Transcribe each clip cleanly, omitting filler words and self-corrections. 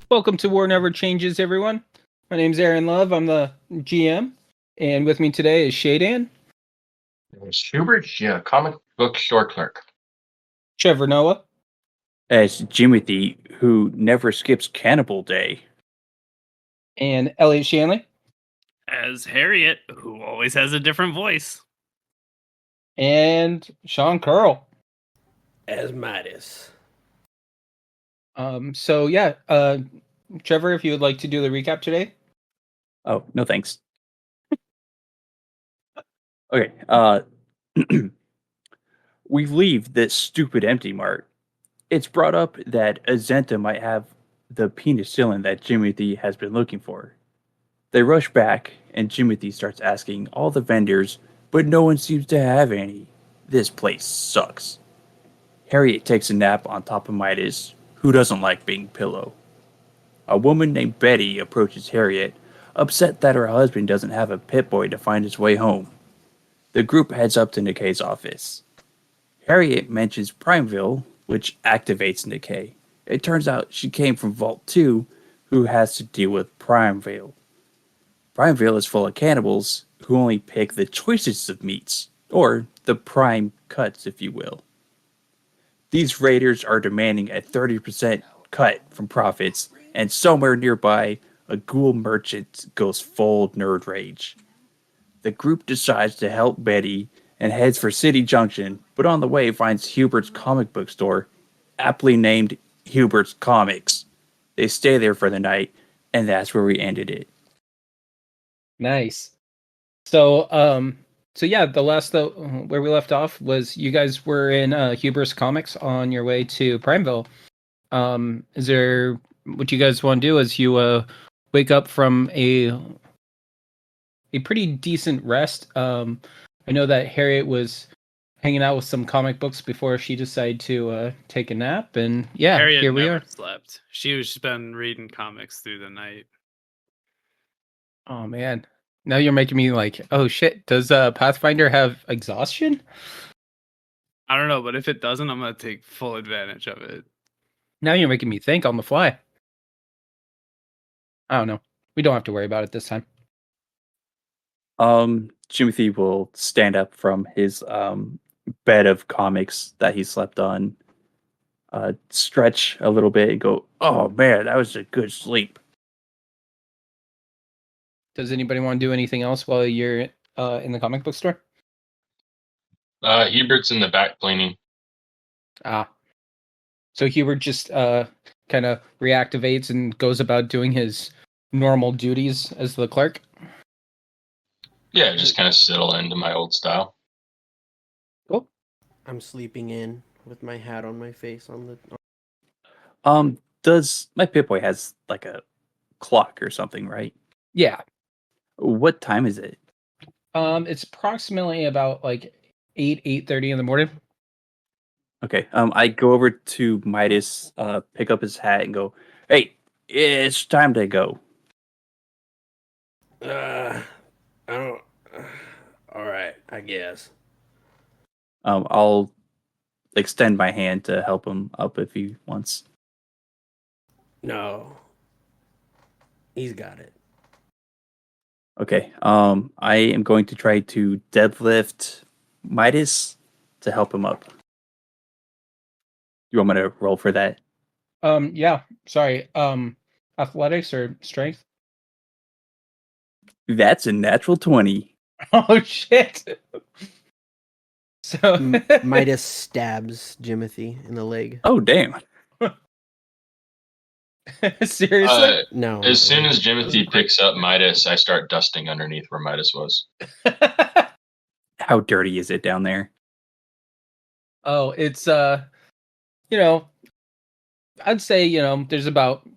Welcome to War Never Changes, everyone. My name's Aaron Love. I'm the GM, and with me today is Shea Dan, It's Hubert, yeah, comic book store clerk. Trevor Noah, as Jimothy, who never skips Cannibal Day. and Elliot Shanley, as Harriet, who always has a different voice. and Sean Curl. As Midas. Trevor, if you would like to do the recap today. Oh, no thanks. Okay, we leave this stupid empty mart. It's brought up that Azenta might have the penicillin that Jimothy has been looking for. They rush back, and Jimothy starts asking all the vendors, but no one seems to have any. This place sucks. Harriet takes a nap on top of Midas, who doesn't like being pillow. A woman named Betty approaches Harriet, upset that her husband doesn't have a pit-boy to find his way home. The group heads up to Nikkei's office. Harriet mentions Primeville, which activates Nikkei. It turns out she came from Vault 2, who has to deal with Primeville. Primeville is full of cannibals who only pick the choicest of meats, or the prime cuts, if you will. These raiders are demanding a 30% cut from profits, and somewhere nearby, a ghoul merchant goes full nerd rage. The group decides to help Betty and heads for City Junction, but on the way finds Hubert's comic book store, aptly named Hubert's Comics. They stay there for the night, and that's where we ended it. Nice. So the last where we left off was you guys were in Hubert's Comics on your way to Primeville. Is there what you guys want to do? Is you wake up from a pretty decent rest? I know that Harriet was hanging out with some comic books before she decided to take a nap, and Harriet here we never are. slept. She's been reading comics through the night. Oh man, now you're making me like, oh shit, does Pathfinder have exhaustion? I don't know, but if it doesn't, I'm gonna take full advantage of it. Now you're making me think on the fly. I don't know. We don't have to worry about it this time. Jimothy will stand up from his bed of comics that he slept on, stretch a little bit, and go, "Oh man, that was a good sleep." Does anybody want to do anything else while you're in the comic book store? Hubert's in the back cleaning. So Hubert just kind of reactivates and goes about doing his normal duties as the clerk. Yeah, just kind of settle into my old style. Cool. I'm sleeping in with my hat on my face on the. Does my Pip-Boy has like a clock or something, right? Yeah. What time is it? It's approximately about like 8:30 in the morning. Okay. I go over to Midas, pick up his hat, and go, "Hey, it's time to go." I don't. All right, I guess. I'll extend my hand to help him up if he wants. No. He's got it. Okay. I am going to try to deadlift Midas to help him up. You want me to roll for that? Yeah. Sorry. Athletics or strength? That's a natural 20. Oh shit. So Midas stabs Jimothy in the leg. Oh, damn. Seriously? No. As soon as Jimothy picks up Midas, I start dusting underneath where Midas was. How dirty is it down there? Oh, it's I'd say, there's about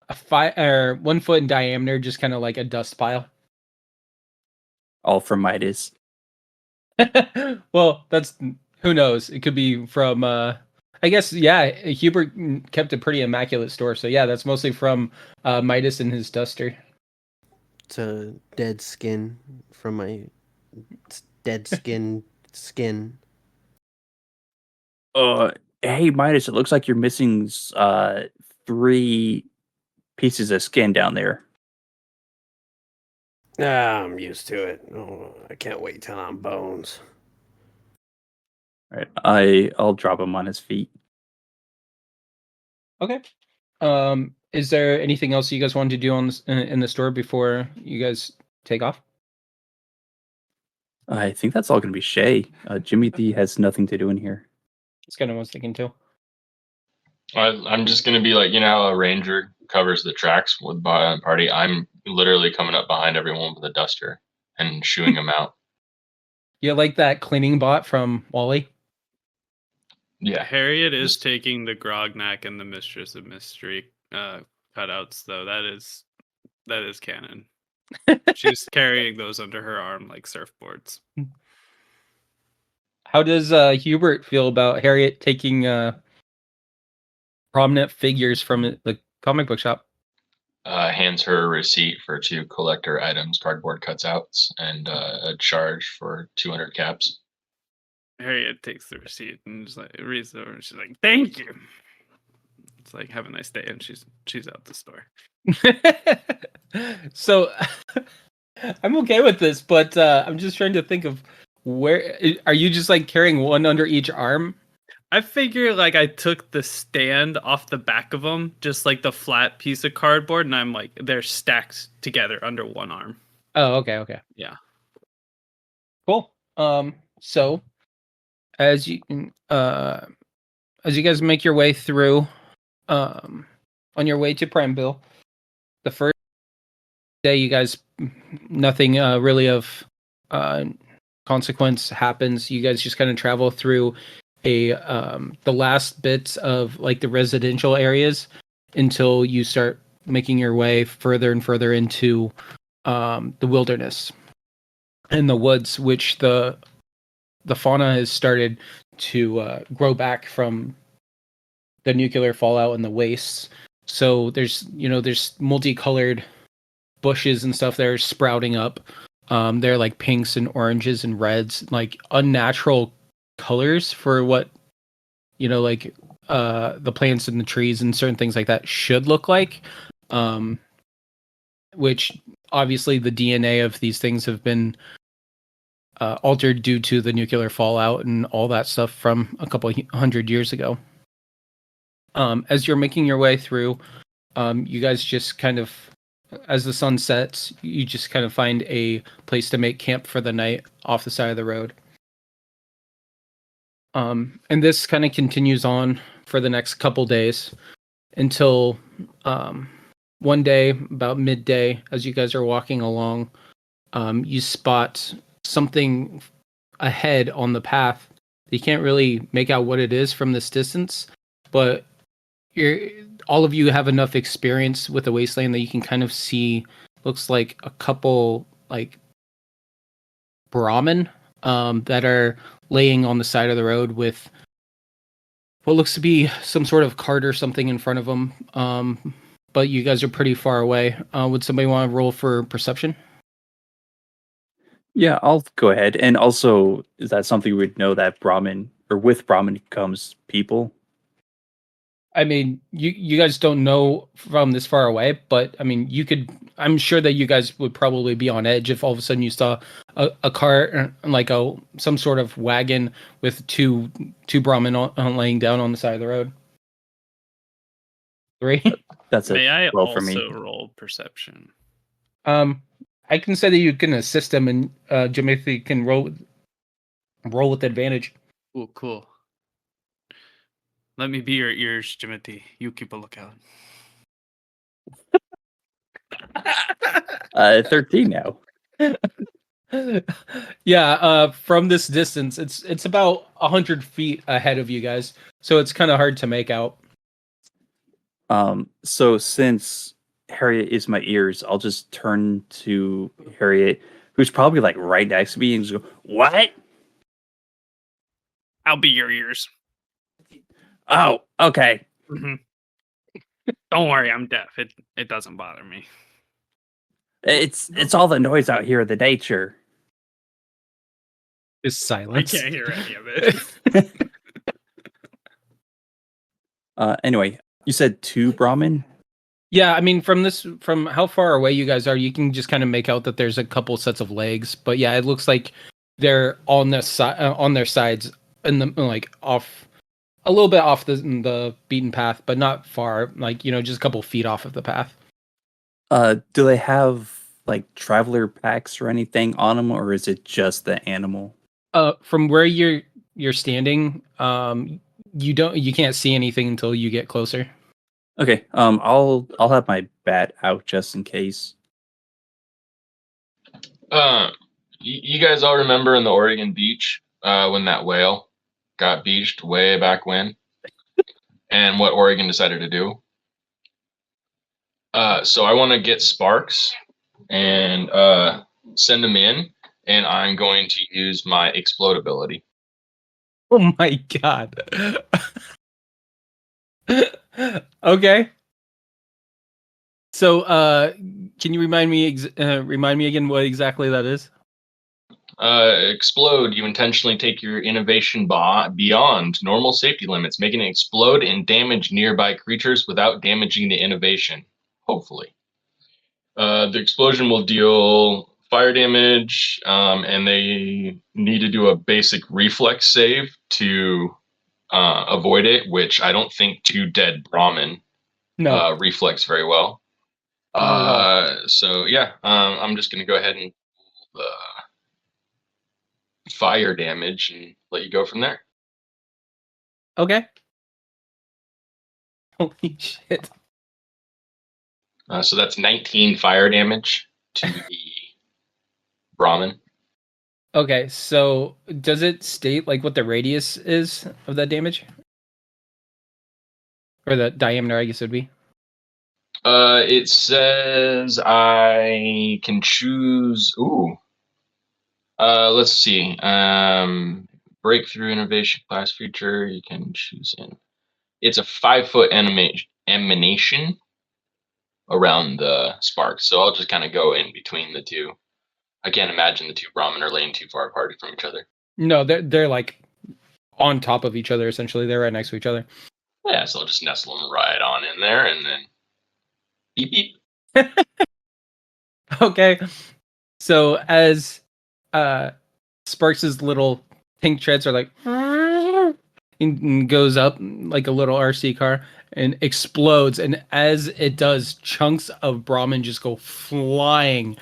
or 1 foot in diameter, just kind of like a dust pile. All from Midas. Well, that's who knows. It could be from. I guess Hubert kept a pretty immaculate store, so yeah, that's mostly from Midas and his duster. It's a dead skin from my dead skin. Hey Midas, it looks like you're missing 3 pieces of skin down there. I'm used to it. Oh, I can't wait till I'm bones. All right, I'll drop him on his feet. Okay. Is there anything else you guys wanted to do on this, in the store before you guys take off? I think that's all going to be Shea. Jimmy D has nothing to do in here. That's kind of what I was thinking too. I'm just gonna be like, you know how a ranger covers the tracks with party. I'm literally coming up behind everyone with a duster and shooing them out. You like that cleaning bot from Wally? Yeah, Harriet is Just- taking the Grognak and the Mistress of Mystery cutouts, though. That is canon. She's carrying those under her arm like surfboards. How does Hubert feel about Harriet taking prominent figures from the comic book shop? hands her a receipt for 2 collector items, cardboard cutouts, and a charge for 200 caps. Harriet takes the receipt and just like reads it over, and she's like, "Thank you." It's like, "Have a nice day," and she's out the store. So I'm okay with this, but I'm just trying to think of where are you just like carrying one under each arm? I figure like I took the stand off the back of them, just like the flat piece of cardboard, and I'm like they're stacked together under one arm. Oh, okay. Yeah. Cool. So as you guys make your way through, on your way to Primeville, the first day you guys, nothing really of consequence happens. You guys just kind of travel through the last bits of like the residential areas until you start making your way further and further into the wilderness and the woods, which the fauna has started to grow back from the nuclear fallout and the wastes. So there's multicolored bushes and stuff that are sprouting up. They're like pinks and oranges and reds, like unnatural colors for what the plants and the trees and certain things like that should look like. Which obviously the DNA of these things have been altered due to the nuclear fallout and all that stuff from a couple 100 years ago. As you're making your way through, you guys just kind of, as the sun sets, you just kind of find a place to make camp for the night off the side of the road. And this kind of continues on for the next couple days until one day, about midday, as you guys are walking along, you spot something ahead on the path. You can't really make out what it is from this distance, but all of you have enough experience with the wasteland that you can kind of see, looks like a couple like Brahmin that are laying on the side of the road with what looks to be some sort of cart or something in front of them. But you guys are pretty far away. Would somebody want to roll for perception? Yeah, I'll go ahead. And also, is that something we'd know that Brahmin, or with Brahmin comes people? I mean, you guys don't know from this far away, but I mean, I'm sure that you guys would probably be on edge if all of a sudden you saw a car, like some sort of wagon with two Brahmin laying down on the side of the road. 3. That's May I a roll for me. also roll perception? I can say that you can assist them, and Jimothy can roll with advantage. Oh, cool. Let me be your ears, Jimothy. You keep a lookout. 13 now. Yeah, from this distance, it's about 100 feet ahead of you guys, so it's kind of hard to make out. So since Harriet is my ears, I'll just turn to Harriet, who's probably like right next to me, and just go, "What? I'll be your ears. Oh, okay." Mhm. Don't worry, I'm deaf. It doesn't bother me. It's all the noise out here, the nature. Is I silence. can't hear any of it. Anyway, you said 2 Brahmin? Yeah, I mean, from how far away you guys are, you can just kind of make out that there's a couple sets of legs. But yeah, it looks like they're on the side, on their sides, and the like off a little bit off the beaten path, but not far. Like just a couple feet off of the path. Do they have like traveler packs or anything on them, or is it just the animal? From where you're standing, you can't see anything until you get closer. Okay, I'll have my bat out just in case. You guys all remember in the Oregon beach when that whale got beached way back when, and what Oregon decided to do? So I want to get Sparks and send them in, and I'm going to use my explode ability. Oh my god. Okay. So, can you remind me again what exactly that is? Explode. You intentionally take your innovation beyond normal safety limits, making it explode and damage nearby creatures without damaging the innovation. Hopefully. The explosion will deal fire damage, and they need to do a basic reflex save to avoid it, which I don't think 2 dead Brahmin No. reflex very well. So yeah, I'm just gonna go ahead and fire damage and let you go from there. Okay. Holy shit. So that's 19 fire damage to the Brahmin. Okay, so does it state like what the radius is of that damage? Or the diameter, I guess it would be. It says I can choose. Ooh. Let's see. Breakthrough innovation class feature. You can choose in. It's a 5-foot emanation around the spark. So I'll just kind of go in between the two. I can't imagine the 2 Brahmin are laying too far apart from each other. No, they're like on top of each other essentially. They're right next to each other. Yeah, so I'll just nestle them right on in there and then beep beep. Okay. So as Sparks's little pink treads are like and goes up like a little RC car and explodes, and as it does, chunks of Brahmin just go flying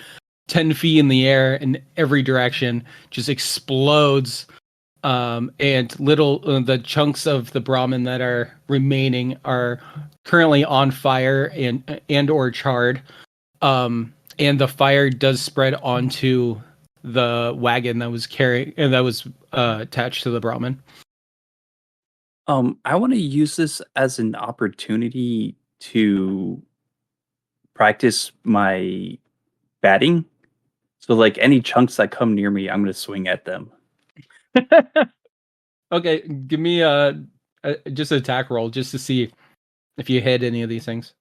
10 feet in the air in every direction, just explodes. And little the chunks of the Brahmin that are remaining are currently on fire and or charred. And the fire does spread onto the wagon that was carrying and that was attached to the Brahmin. I want to use this as an opportunity to practice my batting. So, like any chunks that come near me, I'm going to swing at them. Okay, give me just an attack roll just to see if you hit any of these things.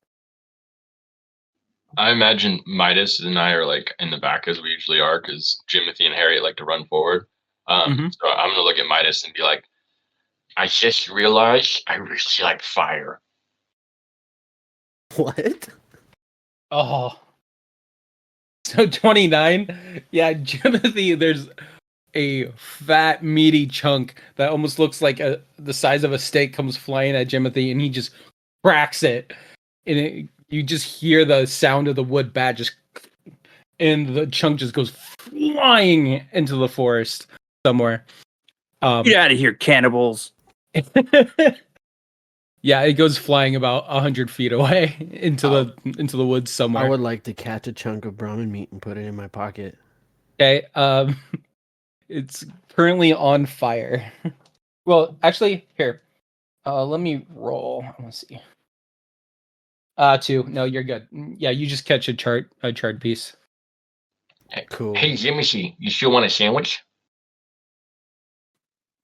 I imagine Midas and I are like in the back as we usually are because Jimothy and Harriet like to run forward. So I'm gonna look at Midas and be like, I just realized I really like fire. What? Oh. So 29. Yeah, Jimothy, there's a fat meaty chunk that almost looks like the size of a steak comes flying at Jimothy, and he just cracks it, and you just hear the sound of the wood bat just, and the chunk just goes flying into the forest somewhere. Get out of here, cannibals! Yeah, it goes flying about 100 feet away into the woods somewhere. I would like to catch a chunk of Brahmin meat and put it in my pocket. Okay, it's currently on fire. Well, actually, here, let me roll. Let's see. 2. No, you're good. Yeah, you just catch a charred piece. Cool. Hey, Jimmy, you still want a sandwich?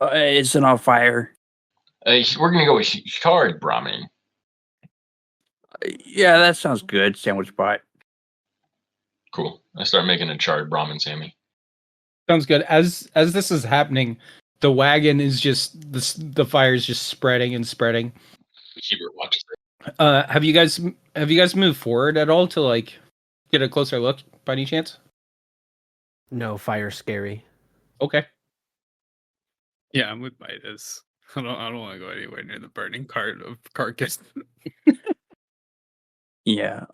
It's on fire. We're gonna go with charred Brahmin. Yeah, that sounds good. Sandwich bot. Cool. I start making a charred Brahmin, Sammy. Sounds good. As this is happening, the wagon is just the fire is just spreading and spreading. Hubert watches it. Have you guys moved forward at all to like get a closer look by any chance? No, fire scary. Okay. Yeah, I'm with Midas. I don't want to go anywhere near the burning cart of carcass. Yeah.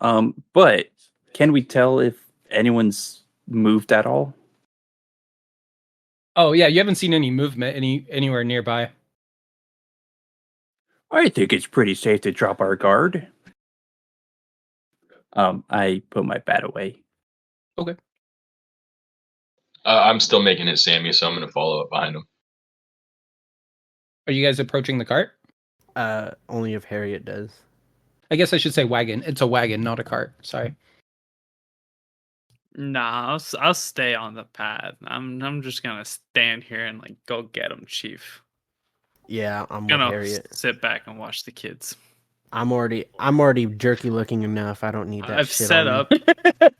But can we tell if anyone's moved at all? Oh yeah, you haven't seen any movement anywhere nearby. I think it's pretty safe to drop our guard. I put my bat away. Okay. I'm still making it, Sammy, so I'm gonna follow up behind him. Are you guys approaching the cart? Only if Harriet does. I guess I should say wagon. It's a wagon, not a cart. Sorry. Nah, I'll stay on the path. I'm just gonna stand here and like go get him, Chief. Yeah, I'm with Gonna Harriet. sit back and watch the kids. I'm already jerky looking enough. I don't need that I've shit set on me. up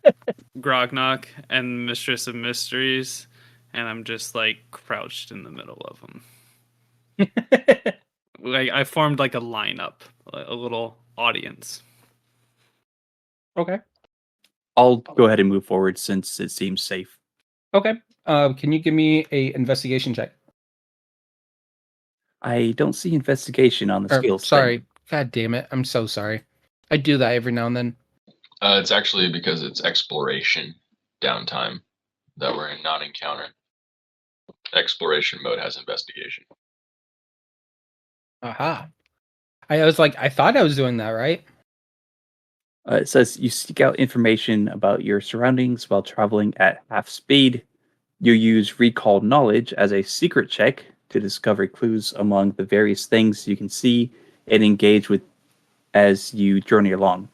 Grognock and Mistress of Mysteries, and I'm just like crouched in the middle of them. Like I formed like a lineup, a little audience. Okay. I'll go ahead and move forward since it seems safe. Okay. Can you give me a investigation check? I don't see investigation on the Or, skills. sorry. thing. God damn it. I'm so sorry. I do that every now and then. It's actually because it's exploration downtime that we're in, not encounter. Exploration mode has investigation. Aha. I was like, I thought I was doing that, right? It says you seek out information about your surroundings while traveling at half speed. You use recall knowledge as a secret check to discover clues among the various things you can see and engage with as you journey along.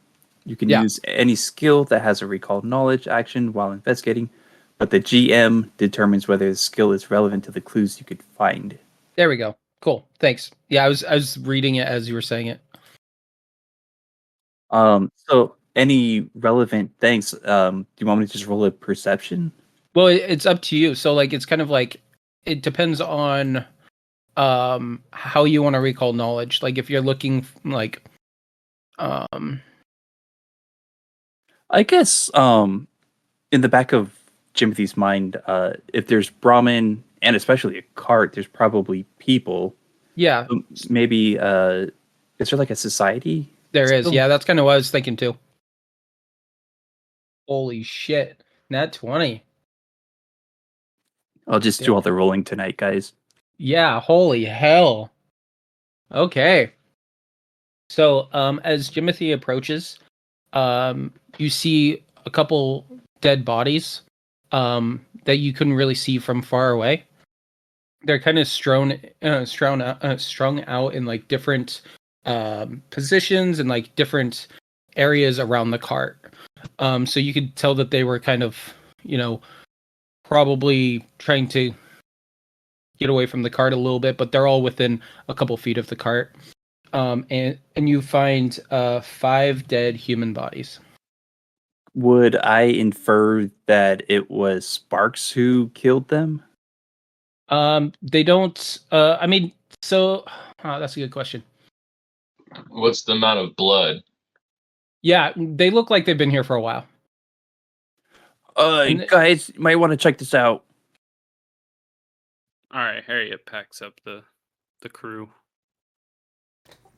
You can Yeah. use any skill that has a recall knowledge action while investigating, but the GM determines whether the skill is relevant to the clues you could find. There we go. Cool. Thanks. Yeah, I was reading it as you were saying it. So any relevant things, do you want me to just roll a perception? Well, it's up to you. So like it's kind of like it depends on how you want to recall knowledge. Like if you're looking like I guess in the back of Jimothy's mind, if there's Brahmin and especially a cart, there's probably people. yeah, Maybe is there like a society? there is. still? Yeah, that's kind of what I was thinking too. Holy shit. Nat 20. I'll just do all the rolling tonight, guys. Yeah, holy hell. Okay. So, as Jimothy approaches, you see a couple dead bodies that you couldn't really see from far away. They're kind of strung out in like different positions and like different areas around the cart. So you could tell that they were kind of, probably trying to get away from the cart a little bit, but they're all within a couple feet of the cart. And you find 5 dead human bodies. Would I infer that it was Sparks who killed them? They don't. I mean, so that's a good question. What's the amount of blood? Yeah, they look like they've been here for a while. And- Guys, you might want to check this out. All right, Harriet packs up the crew.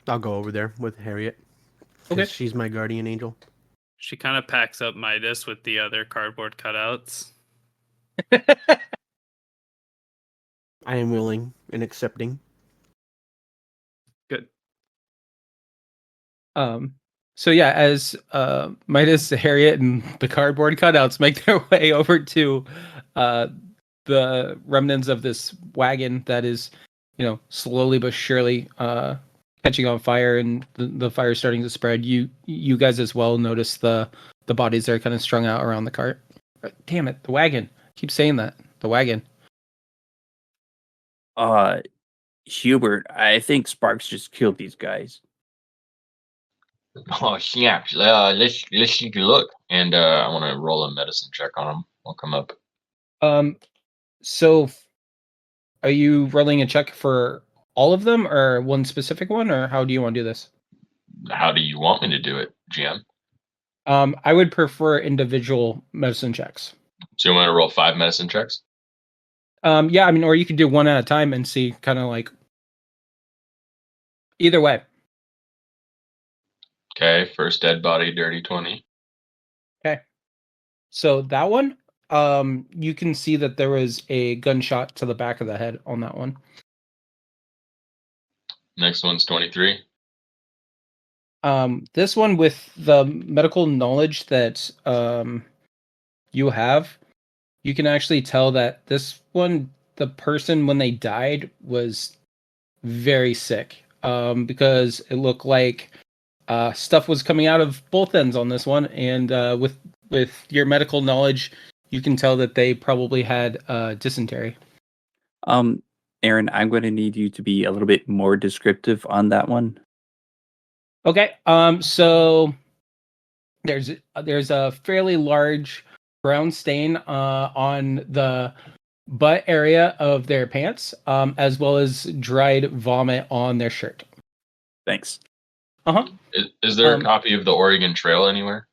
I'll go over there with Harriet. 'Cause Okay. She's my guardian angel. She kind of packs up Midas with the other cardboard cutouts. I am willing and accepting. Good. So yeah, as Midas, Harriet, and the cardboard cutouts make their way over to the remnants of this wagon that is, slowly but surely catching on fire and the fire starting to spread, you guys as well notice the bodies that are kind of strung out around the cart. Damn it, the wagon. I keep saying that. The wagon. Hubert, I think Sparks just killed these guys. Oh snap! Let's take a look, and I want to roll a medicine check on them. I'll come up. So are you rolling a check for all of them, or one specific one, or how do you want to do this? How do you want me to do it, GM? I would prefer individual medicine checks. So you want to roll 5 medicine checks? Yeah, I mean, or you could do one at a time and see kind of like either way. Okay, first dead body, dirty 20. Okay. So that one, you can see that there was a gunshot to the back of the head on that one. Next one's 23. This one, with the medical knowledge that you have, you can actually tell that this one, the person when they died was very sick. Because it looked like stuff was coming out of both ends on this one, and with your medical knowledge, you can tell that they probably had dysentery. Aaron, I'm going to need you to be a little bit more descriptive on that one. Okay. So there's a fairly large brown stain on the butt area of their pants, as well as dried vomit on their shirt. Thanks. Is there a copy of the Oregon Trail anywhere?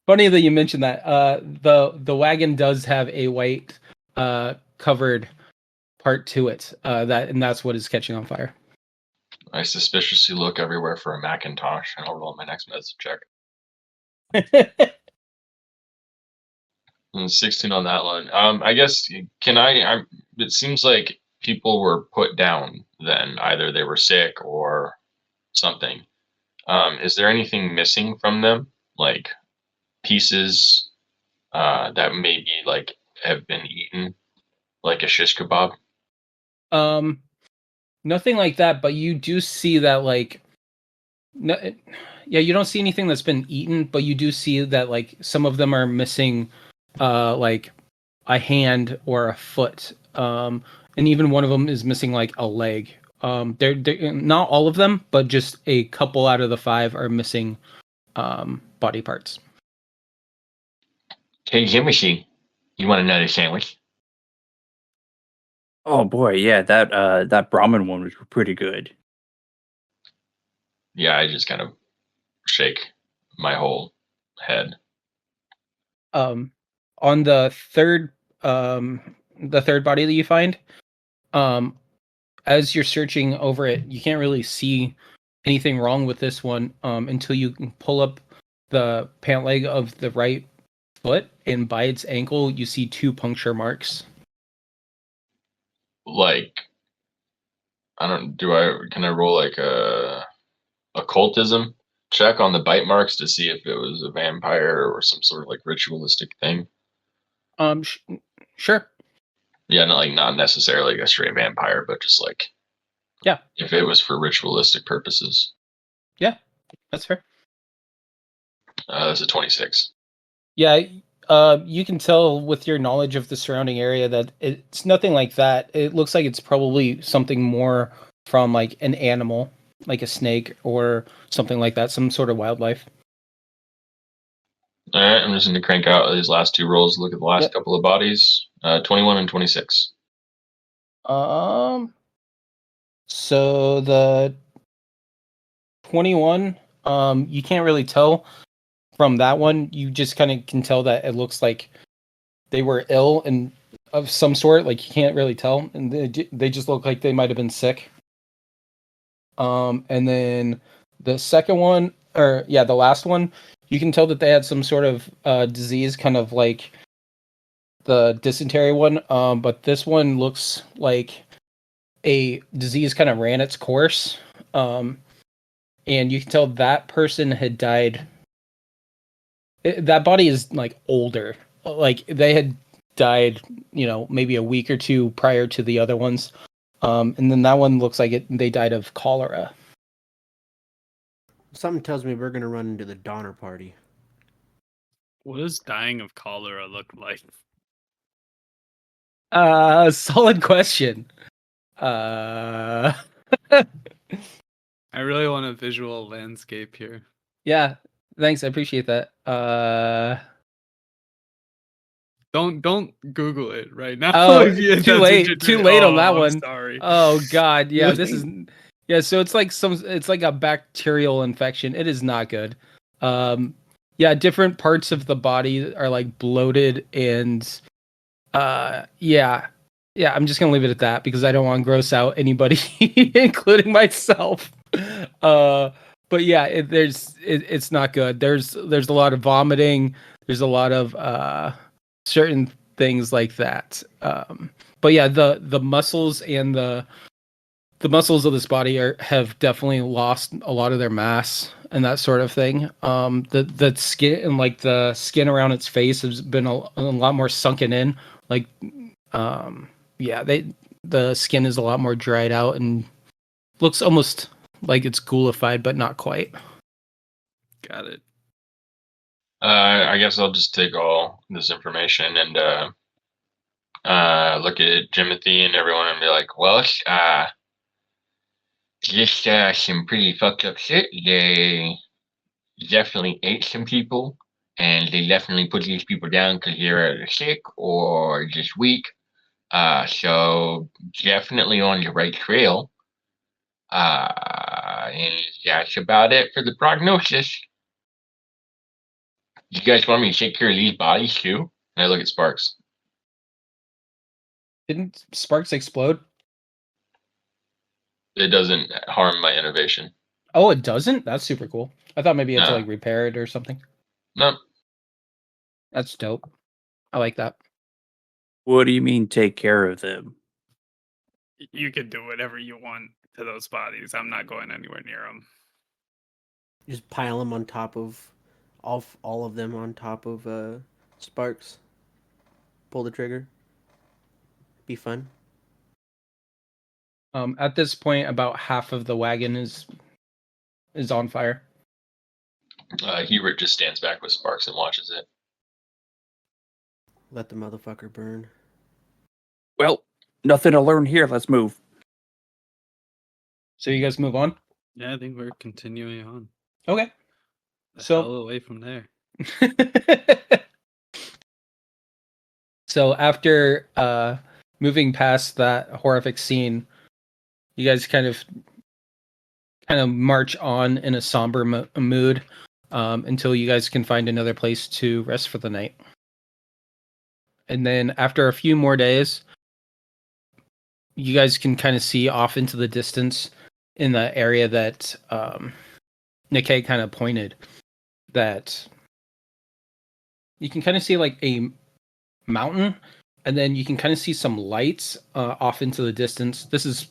Funny that you mentioned that. The wagon does have a white covered part to it. That's what is catching on fire. I suspiciously look everywhere for a Macintosh, and I'll roll my next medicine check. And 16 on that one. I guess it seems like people were put down then. Either they were sick or something. Is there anything missing from them, like pieces that maybe like have been eaten, like a shish kebab? Nothing like that, but you do see that like you don't see anything that's been eaten, but you do see that like some of them are missing like a hand or a foot. And even one of them is missing like a leg. They're not all of them, but just a couple out of the 5 are missing body parts. Hey, Jimmy, you want another sandwich? Oh boy, yeah, that Brahmin one was pretty good. Yeah, I just kind of shake my whole head. On the third body that you find, as you're searching over it, you can't really see anything wrong with this one until you can pull up the pant leg of the right foot, and by its ankle you see 2 puncture marks. Like, can I roll like a occultism check on the bite marks to see if it was a vampire or some sort of like ritualistic thing? Sure. Yeah, not necessarily a straight vampire, but just like, yeah, if it was for ritualistic purposes. Yeah, that's fair. That's a 26. Yeah, you can tell with your knowledge of the surrounding area that it's nothing like that. It looks like it's probably something more from like an animal, like a snake or something like that, some sort of wildlife. All right, I'm just going to crank out these last 2 rolls. Look at the last couple of bodies. 21 and 26. So the 21, you can't really tell from that one. You just kind of can tell that it looks like they were ill and of some sort. Like, you can't really tell, and they just look like they might have been sick. And then the second one, the last one, you can tell that they had some sort of disease, kind of like the dysentery one. But this one looks like a disease kind of ran its course. And you can tell that person had died. That body is like older. Like, they had died, maybe a week or 2 prior to the other ones. And then that one looks like they died of cholera. Something tells me we're gonna run into the Donner Party. What does dying of cholera look like? Solid question. Uh, I really want a visual landscape here. yeah, thanks. I appreciate that. Don't Google it right now. Oh, if too that's what late. you're Too doing. late on Oh, that I'm one. sorry. Oh God, yeah, this is yeah. So it's like a bacterial infection. It is not good. Yeah, different parts of the body are like bloated and yeah. Yeah, I'm just gonna leave it at that because I don't want to gross out anybody, including myself. But yeah, it's not good. There's a lot of vomiting. There's a lot of certain things like that. But yeah, the muscles and the muscles of this body have definitely lost a lot of their mass and that sort of thing. The skin and like the skin around its face has been a lot more sunken in. Like, yeah, the skin is a lot more dried out and looks almost like it's ghoulified, but not quite. Got it. I guess I'll just take all this information and look at Jimothy and everyone and be like, well, just some pretty fucked up shit. They definitely ate some people, and they definitely put these people down because they're sick or just weak. So definitely on the right trail. And that's about it for the prognosis. You guys want me to take care of these bodies too? And I look at Sparks. Didn't Sparks explode? It doesn't harm my innovation. Oh, it doesn't? That's super cool. I thought maybe you had to No. like repair it or something. No. That's dope. I like that. What do you mean take care of them? You can do whatever you want to those bodies. I'm not going anywhere near them. Just pile them on top of all of them on top of Sparks. Pull the trigger. Be fun. At this point, about half of the wagon is on fire. Hubert just stands back with Sparks and watches it. Let the motherfucker burn. Well, nothing to learn here. Let's move. So you guys move on? Yeah, I think we're continuing on. Okay. The So- hell away from there. So after moving past that horrific scene, you guys kind of march on in a somber mood until you guys can find another place to rest for the night. And then after a few more days, you guys can kind of see off into the distance in the area that Nikkei kind of pointed, that you can kind of see like a mountain, and then you can kind of see some lights off into the distance. This is,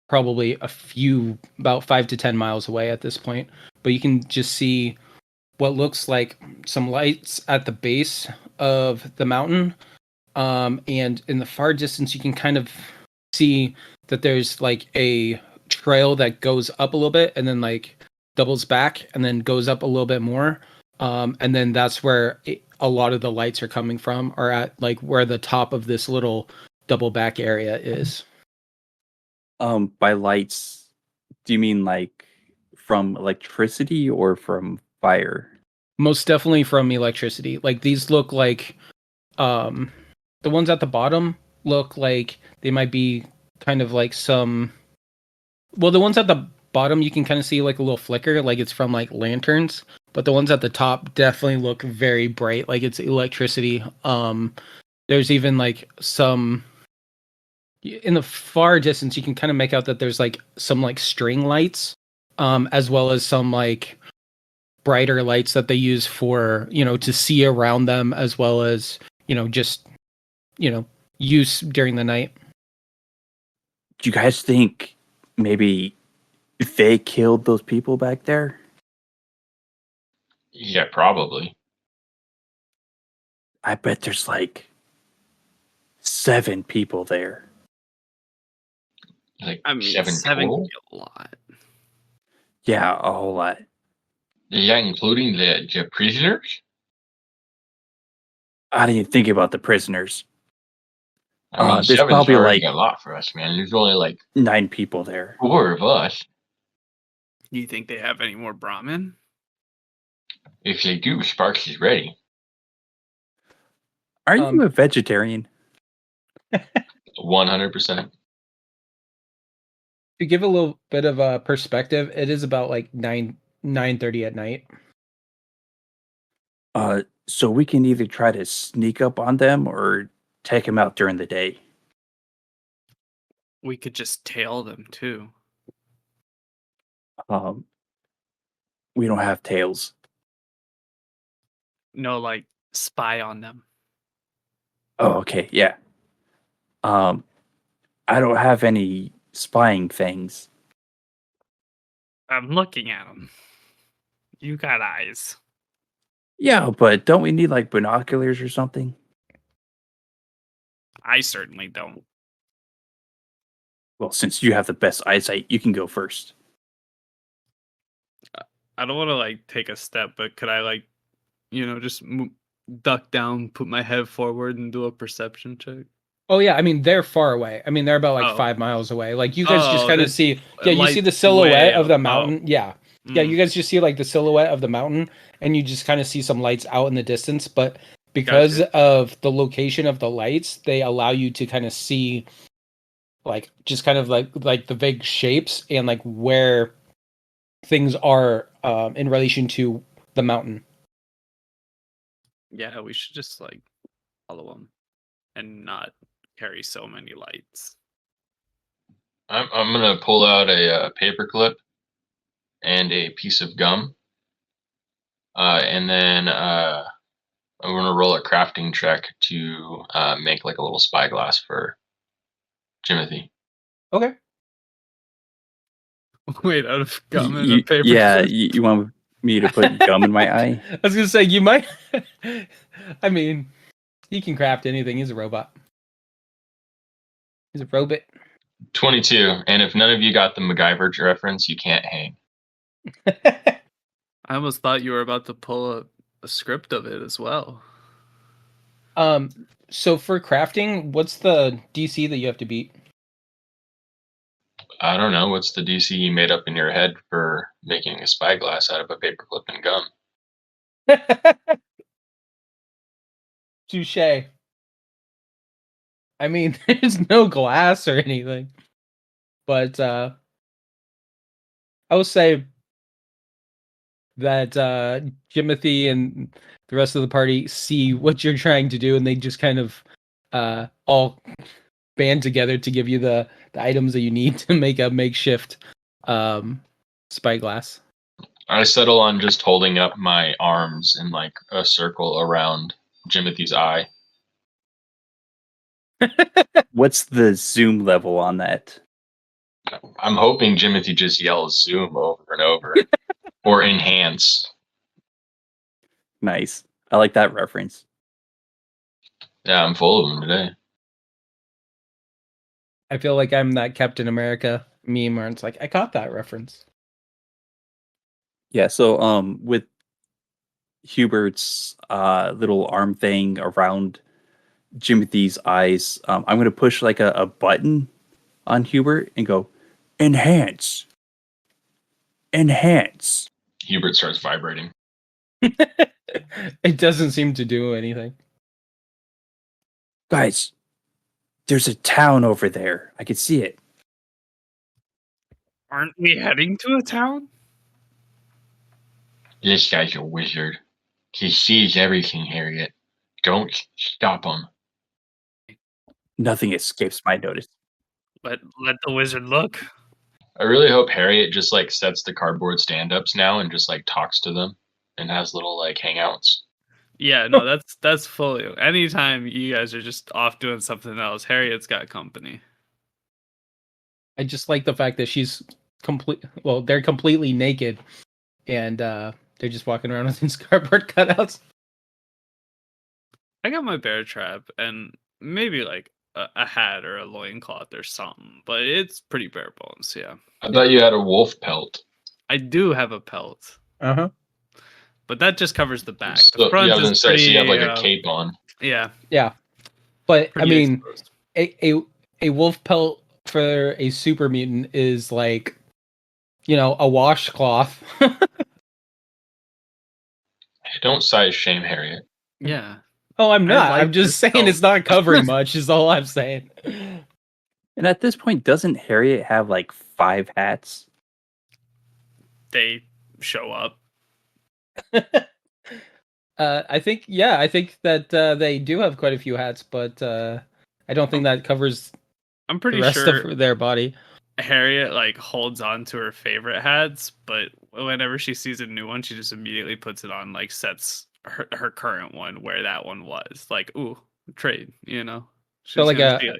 probably about 5 to 10 miles away at this point, but you can just see what looks like some lights at the base of the mountain. And in the far distance, you can kind of see that there's like a trail that goes up a little bit and then like doubles back and then goes up a little bit more. And then that's where a lot of the lights are coming from, or at like where the top of this little double back area is. By lights, do you mean like from electricity or from fire? Most definitely from electricity. Like these look like the ones at the bottom look like they might be kind of like the ones at the bottom you can kind of see like a little flicker, like it's from like lanterns, but the ones at the top definitely look very bright, like it's electricity. There's even like some in the far distance you can kind of make out that there's like some like string lights, as well as some like brighter lights that they use for, to see around them, as well as, just, use during the night. Do you guys think maybe they killed those people back there? Yeah, probably. I bet there's like 7 people there. Like I mean, 7 7 total? could be a lot. Yeah, a whole lot. Is that including the prisoners? I didn't think about the prisoners. I mean, There's 7's probably already like a lot for us, man. There's only like 9 people there. 4 of us. Do you think they have any more Brahmin? If they do, Sparks is ready. Are you Um, a vegetarian? 100%. To give a little bit of a perspective, it is about like 9:30 at night. So we can either try to sneak up on them or take them out during the day. We could just tail them too. Um, we don't have tails. No, like spy on them. Oh, okay, yeah. I don't have any spying things. I'm looking at them. You got eyes. Yeah, but don't we need like binoculars or something? I certainly don't. Well, since you have the best eyesight, you can go first. I don't want to like take a step, but could I like, just duck down, put my head forward, and do a perception check? Oh yeah, I mean they're far away. I mean they're about like Oh. 5 miles away. Like you guys just Oh, kind of this see, yeah, you see light's the silhouette way of the up. mountain. Oh. Yeah, yeah, Mm. you guys just see like the silhouette of the mountain, and you just kind of see some lights out in the distance. But because Gotcha. of the location of the lights, they allow you to kind of see, like just kind of like the vague shapes and like where things are in relation to the mountain. Yeah, we should just like follow them and not carry so many lights. I'm gonna pull out a paper clip and a piece of gum. And then I'm gonna roll a crafting check to make like a little spyglass for Timothy. Okay. Wait, out of gum and a paper Yeah, clip? you want me to put gum in my eye? I was gonna say you might. I mean, he can craft anything. He's a robot. He's a robot. 22. And if none of you got the MacGyver reference, you can't hang. I almost thought you were about to pull a script of it as well. So for crafting, what's the DC that you have to beat? I don't know. What's the DC you made up in your head for making a spyglass out of a paperclip and gum? Touche. I mean, there's no glass or anything. But I will say that Jimothy and the rest of the party see what you're trying to do, and they just kind of all band together to give you the items that you need to make a makeshift spyglass. I settle on just holding up my arms in like a circle around Jimothy's eye. What's the zoom level on that? I'm hoping Jimothy just yells zoom over and over or enhance. Nice. I like that reference. Yeah, I'm full of them today. I feel like I'm that Captain America meme where it's like, I caught that reference. Yeah, so with Hubert's little arm thing around Jimothy's eyes, I'm gonna push like a button on Hubert and go, enhance. Enhance. Hubert starts vibrating. It doesn't seem to do anything. Guys, there's a town over there. I can see it. Aren't we heading to a town? This guy's a wizard. He sees everything, Harriet. Don't stop him. Nothing escapes my notice. Let the wizard look. I really hope Harriet just like sets the cardboard stand-ups now and just like talks to them and has little like hangouts. Yeah, no, that's fully. Anytime you guys are just off doing something else, Harriet's got company. I just like the fact that she's they're completely naked and they're just walking around with these cardboard cutouts. I got my bear trap and maybe like a hat or a loincloth or something, but it's pretty bare bones. Yeah, I thought you had a wolf pelt. I do have a pelt, Uh-huh. but that just covers the back. The So, front yeah, I was is gonna say, pretty. so you have like a cape on. Yeah, Yeah. But I pretty mean, exposed. a wolf pelt for a super mutant is like, a washcloth. Don't size shame Harriet. Yeah, Oh, I'm I not. like I'm just this saying pelt. it's not covering much, is all I'm saying. And at this point, doesn't Harriet have like 5 hats? they show up. I think that they do have quite a few hats, but I don't think that covers I'm the pretty rest sure of their body. Harriet like holds on to her favorite hats, but whenever she sees a new one, she just immediately puts it on, like sets her current one where that one was. Like, ooh, trade, She's So like gonna see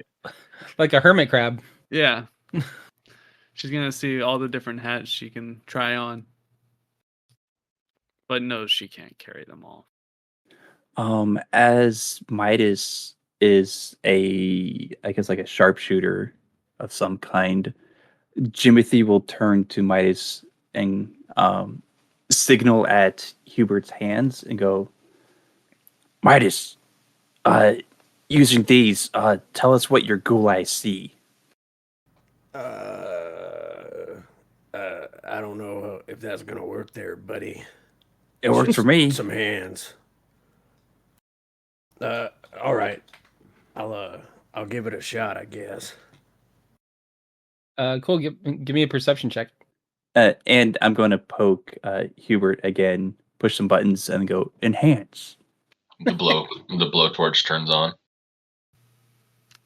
like a hermit crab. yeah. She's gonna see all the different hats she can try on. But no, she can't carry them all. As Midas is I guess like a sharpshooter of some kind, Jimothy will turn to Midas and signal at Hubert's hands and go, Midas, using these, tell us what your ghoul eyes see. I don't know if that's gonna work there, buddy. It worked for me. Some hands. All right. I'll give it a shot, I guess. Cool. Give me a perception check. And I'm going to poke Hubert again, push some buttons, and go enhance. The blowtorch turns on.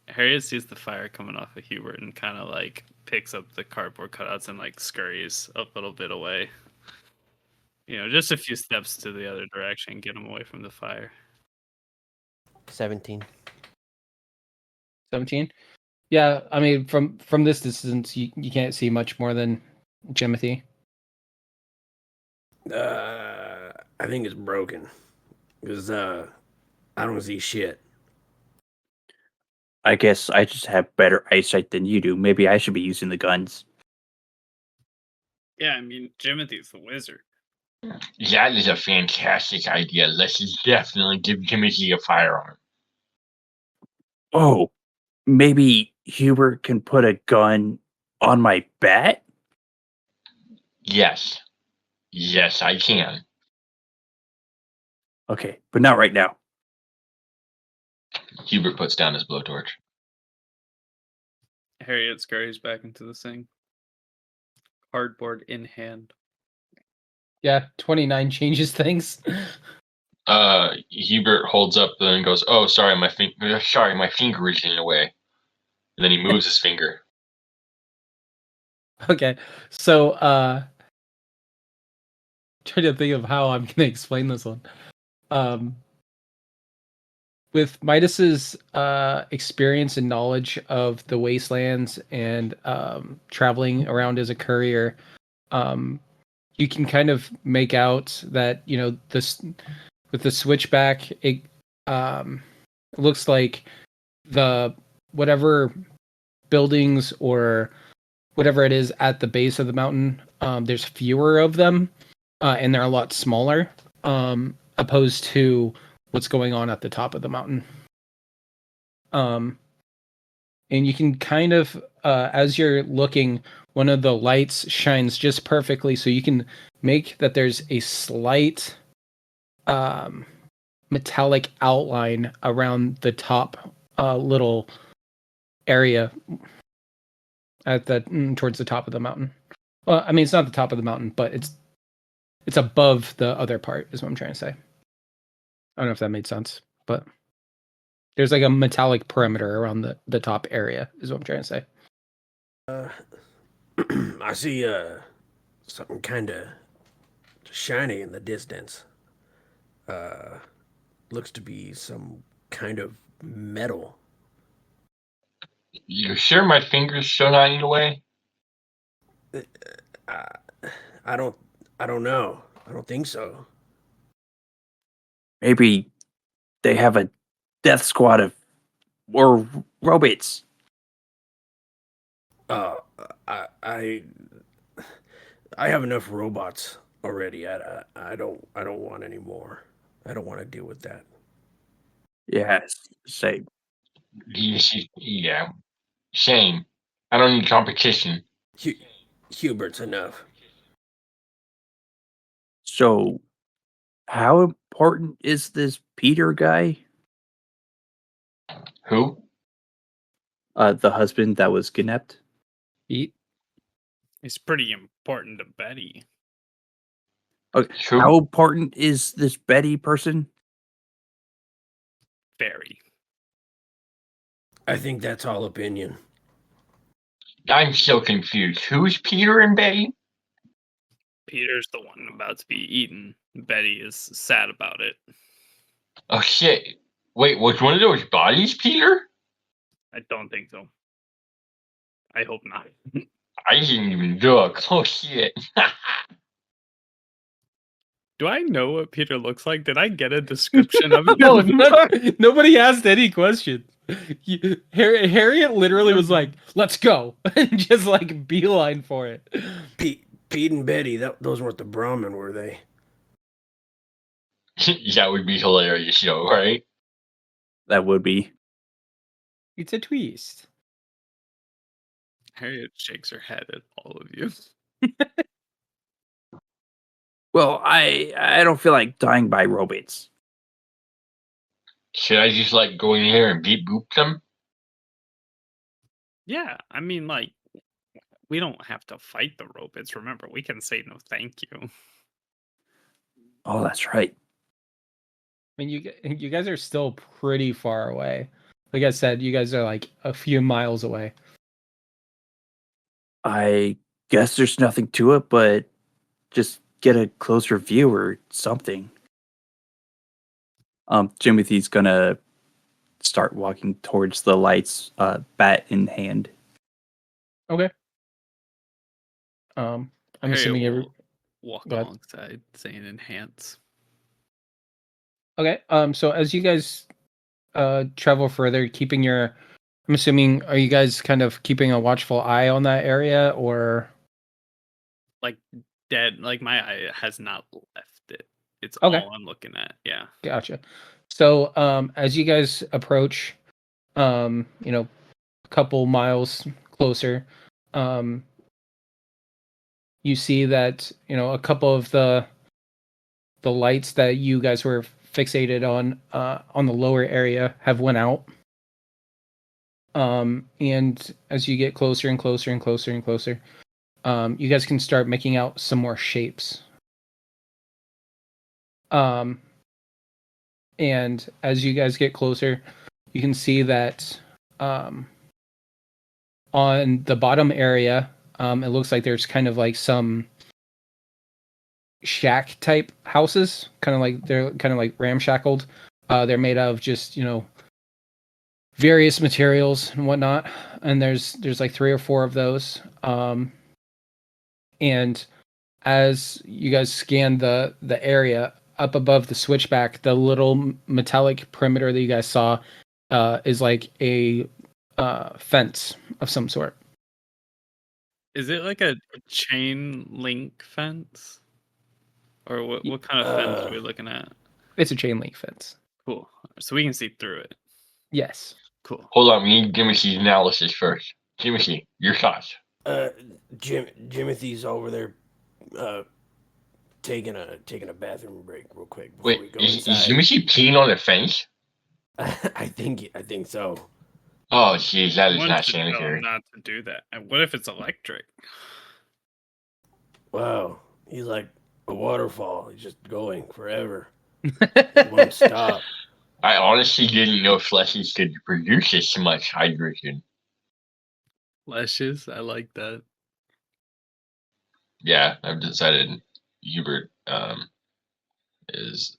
Harriet sees the fire coming off of Hubert and kind of like picks up the cardboard cutouts and like scurries a little bit away. Just a few steps to the other direction, get him away from the fire. 17. 17. Yeah, I mean, from this distance, you can't see much more than Jimothy. I think it's broken. Because, I don't see shit. I guess I just have better eyesight than you do. Maybe I should be using the guns. Yeah, I mean, Jimothy's the wizard. That is a fantastic idea. Let's definitely give Timothy a firearm. Oh, maybe Hubert can put a gun on my bat? Yes. Yes, I can. Okay, but not right now. Hubert puts down his blowtorch. Harriet scurries back into the thing. Cardboard in hand. Yeah, 29 changes things. Hubert holds up and goes, "Oh, sorry, my finger is in the way." And then he moves his finger. Okay, so trying to think of how I'm gonna explain this one. With Midas's experience and knowledge of the wastelands and traveling around as a courier, you can kind of make out that this with the switchback, it looks like the whatever buildings or whatever it is at the base of the mountain, there's fewer of them, and they're a lot smaller, opposed to what's going on at the top of the mountain. And you can kind of, as you're looking, one of the lights shines just perfectly, so you can make that there's a slight metallic outline around the top little area at the towards the top of the mountain. Well, I mean, it's not the top of the mountain, but it's above the other part, is what I'm trying to say. I don't know if that made sense, but there's like a metallic perimeter around the top area, is what I'm trying to say. I see something kind of shiny in the distance. Looks to be some kind of metal. You sure my finger's still not in the way? I don't know. I don't think so. Maybe they have a death squad of or robots. Uh, I have enough robots already. I don't want any more. I don't want to deal with that. Yes, same. Yeah. Shame. I don't need competition. Hubert's enough. So, how important is this Peter guy? Who? The husband that was kidnapped? Pete? It's pretty important to Betty. Okay. Who? How important is this Betty person? Very. I think that's all opinion. I'm so confused. Who's Peter and Betty? Peter's the one about to be eaten. Betty is sad about it. Oh shit. Wait, was one of those bodies Peter? I don't think so. I hope not. I didn't even look. Oh shit. Do I know what Peter looks like? Did I get a description of him? No, nobody asked any questions. Harriet literally was like, "Let's go," and just like beeline for it. Pete and Betty, those weren't the Brahmin, were they? That would be hilarious, though, right? That would be. It's a twist. Harriet shakes her head at all of you. Well, I don't feel like dying by robots. Should I just like go in here and beat boop them? Yeah, I mean, like, we don't have to fight the robots. Remember, we can say no thank you. Oh, that's right. I mean, you guys are still pretty far away. Like I said, you guys are like a few miles away. I guess there's nothing to it, but just get a closer view or something. Timothy's gonna start walking towards the lights, bat in hand. Okay. I'm Harriet assuming will walk Go ahead. alongside, saying enhance. Okay. So as you guys travel further, keeping your, I'm assuming, are you guys kind of keeping a watchful eye on that area, or Like, dead. Like, my eye has not left it. It's Okay. all I'm looking at. Yeah. Gotcha. So as you guys approach, a couple miles closer, you see that a couple of the lights that you guys were fixated on the lower area have went out. And as you get closer and closer and closer and closer, you guys can start making out some more shapes. And as you guys get closer, you can see that on the bottom area, it looks like there's kind of like some shack type houses, they're kind of like ramshackled. They're made of just various materials and whatnot, and there's like 3 or 4 of those. And as you guys scan the area up above the switchback, the little metallic perimeter that you guys saw is like a fence of some sort. Is it like a chain link fence? Or what kind of fence are we looking at? It's a chain link fence. Cool. So we can see through it. Yes. Cool. Hold on, we need Timothy's analysis first. Timothy, your thoughts. Timothy's over there, taking a bathroom break real quick before Wait, we go is inside. Timothy peeing on the fence? I think so. Oh, jeez, that is One not should tell him sanitary. not to do that. And what if it's electric? Wow, he's like a waterfall. He's just going forever. He won't stop. I honestly didn't know fleshies could produce this much hydrogen. Leshes, I like that. Yeah, I've decided Hubert is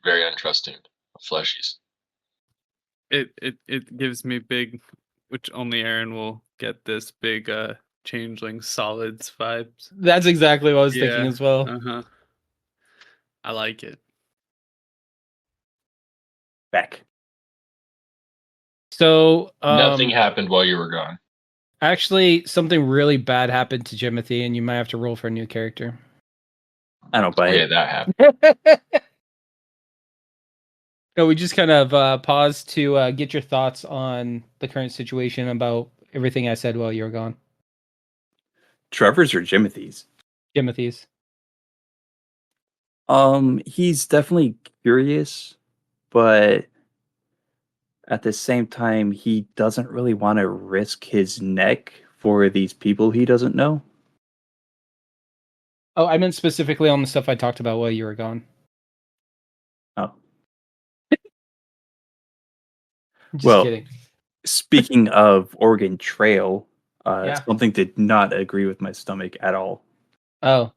very untrusting of fleshies. It gives me big, which only Aaron will get, this big changeling solids vibes. That's exactly what I was thinking as well. Uh-huh. I like it. Back. So Nothing happened while you were gone. actually, something really bad happened to Jimothy, and you might have to roll for a new character. I don't buy Oh yeah, it. that happened. No, we just kind of paused to get your thoughts on the current situation about everything I said while you were gone. Trevor's or Jimothy's? Jimothy's. He's definitely curious, but at the same time, he doesn't really want to risk his neck for these people he doesn't know. Oh, I meant specifically on the stuff I talked about while you were gone. Oh, Just well, kidding. speaking of Oregon Trail, Yeah. something did not agree with my stomach at all. Oh.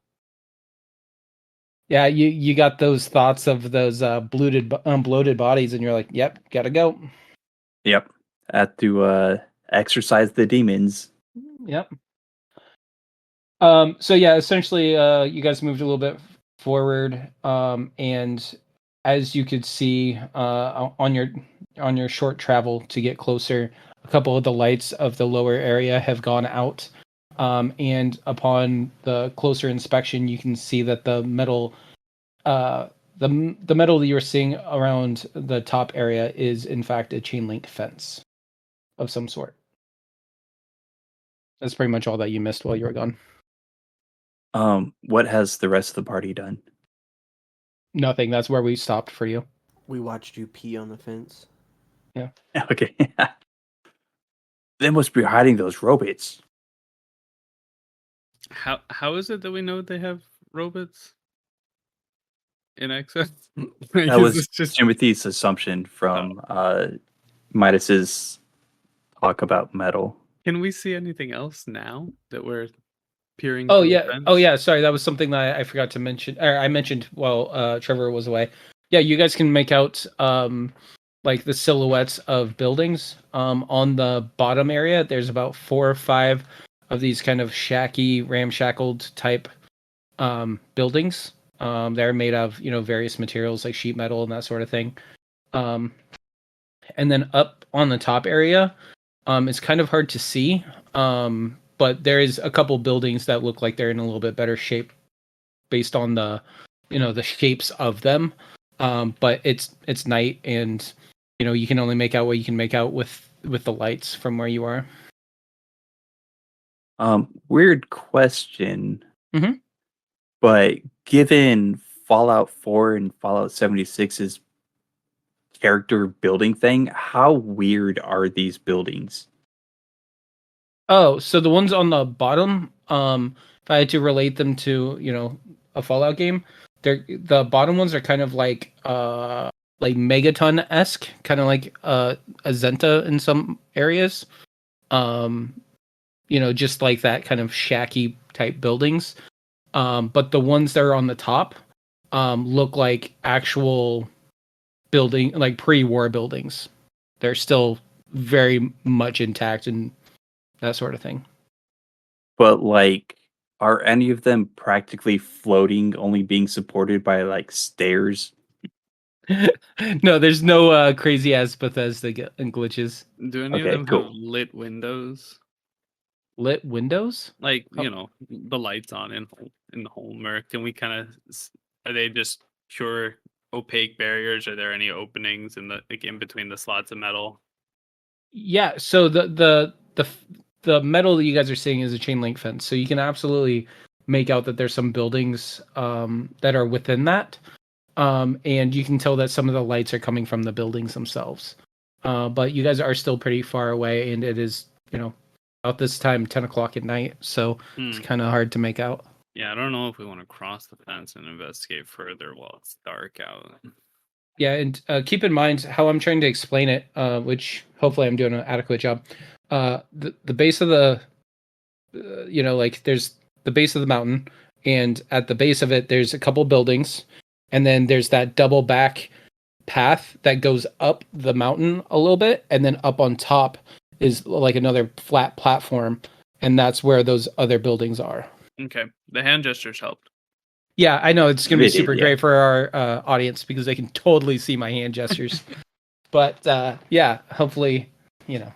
Yeah, you got those thoughts of those bloated bodies, and you're like, "Yep, gotta go." Yep, had to exercise the demons. Yep. So yeah, essentially, you guys moved a little bit forward, and as you could see, on your short travel to get closer, a couple of the lights of the lower area have gone out, and upon the closer inspection, you can see that the metal, the metal that you're seeing around the top area is in fact a chain link fence of some sort. That's pretty much all that you missed while you were gone. What has the rest of the party done? Nothing. That's where we stopped for you. We watched you pee on the fence. Okay. They must be hiding those robots. How is it that we know they have robots in excess? That was It's just Timothy's assumption from Midas's talk about metal. Can we see anything else now that we're peering? Oh through the yeah. fence? Oh yeah. Sorry, that was something that I forgot to mention. Or I mentioned while Trevor was away. Yeah, you guys can make out like the silhouettes of buildings. On the bottom area, there's about 4 or 5 of these kind of shacky, ramshackled type buildings. They're made of various materials like sheet metal and that sort of thing. And then up on the top area, it's kind of hard to see. But there is a couple buildings that look like they're in a little bit better shape based on the the shapes of them. But it's night, and you can only make out what you can make out with the lights from where you are. Weird question. Mhm. But given Fallout 4 and Fallout 76's character building thing, how weird are these buildings? Oh, so the ones on the bottom, if I had to relate them to, a Fallout game, the bottom ones are kind of like Megaton-esque, kind of like Azenta in some areas. Just like that kind of shacky type buildings. But the ones that are on the top look like actual building, like pre-war buildings. They're still very much intact and that sort of thing. But like, are any of them practically floating, only being supported by like stairs? No, there's no crazy ass Bethesda glitches. Do any of Okay, them cool. have lit windows? Lit windows? Like Oh. the lights on in the home, or can we kind of? Are they just pure opaque barriers? Are there any openings in between the slots of metal? Yeah, so the metal that you guys are seeing is a chain link fence. So you can absolutely make out that there's some buildings that are within that. And you can tell that some of the lights are coming from the buildings themselves. But you guys are still pretty far away, and it is, about this time, 10 o'clock at night. So it's kind of hard to make out. Yeah, I don't know if we want to cross the fence and investigate further while it's dark out. Yeah, and keep in mind how I'm trying to explain it, which hopefully I'm doing an adequate job. The base of the, like there's the base of the mountain, and at the base of it, there's a couple buildings, and then there's that double back path that goes up the mountain a little bit, and then up on top is like another flat platform, and that's where those other buildings are. Okay, the hand gestures helped. Yeah, I know it's gonna be It did, super yeah. great for our audience because they can totally see my hand gestures. But yeah, hopefully you know.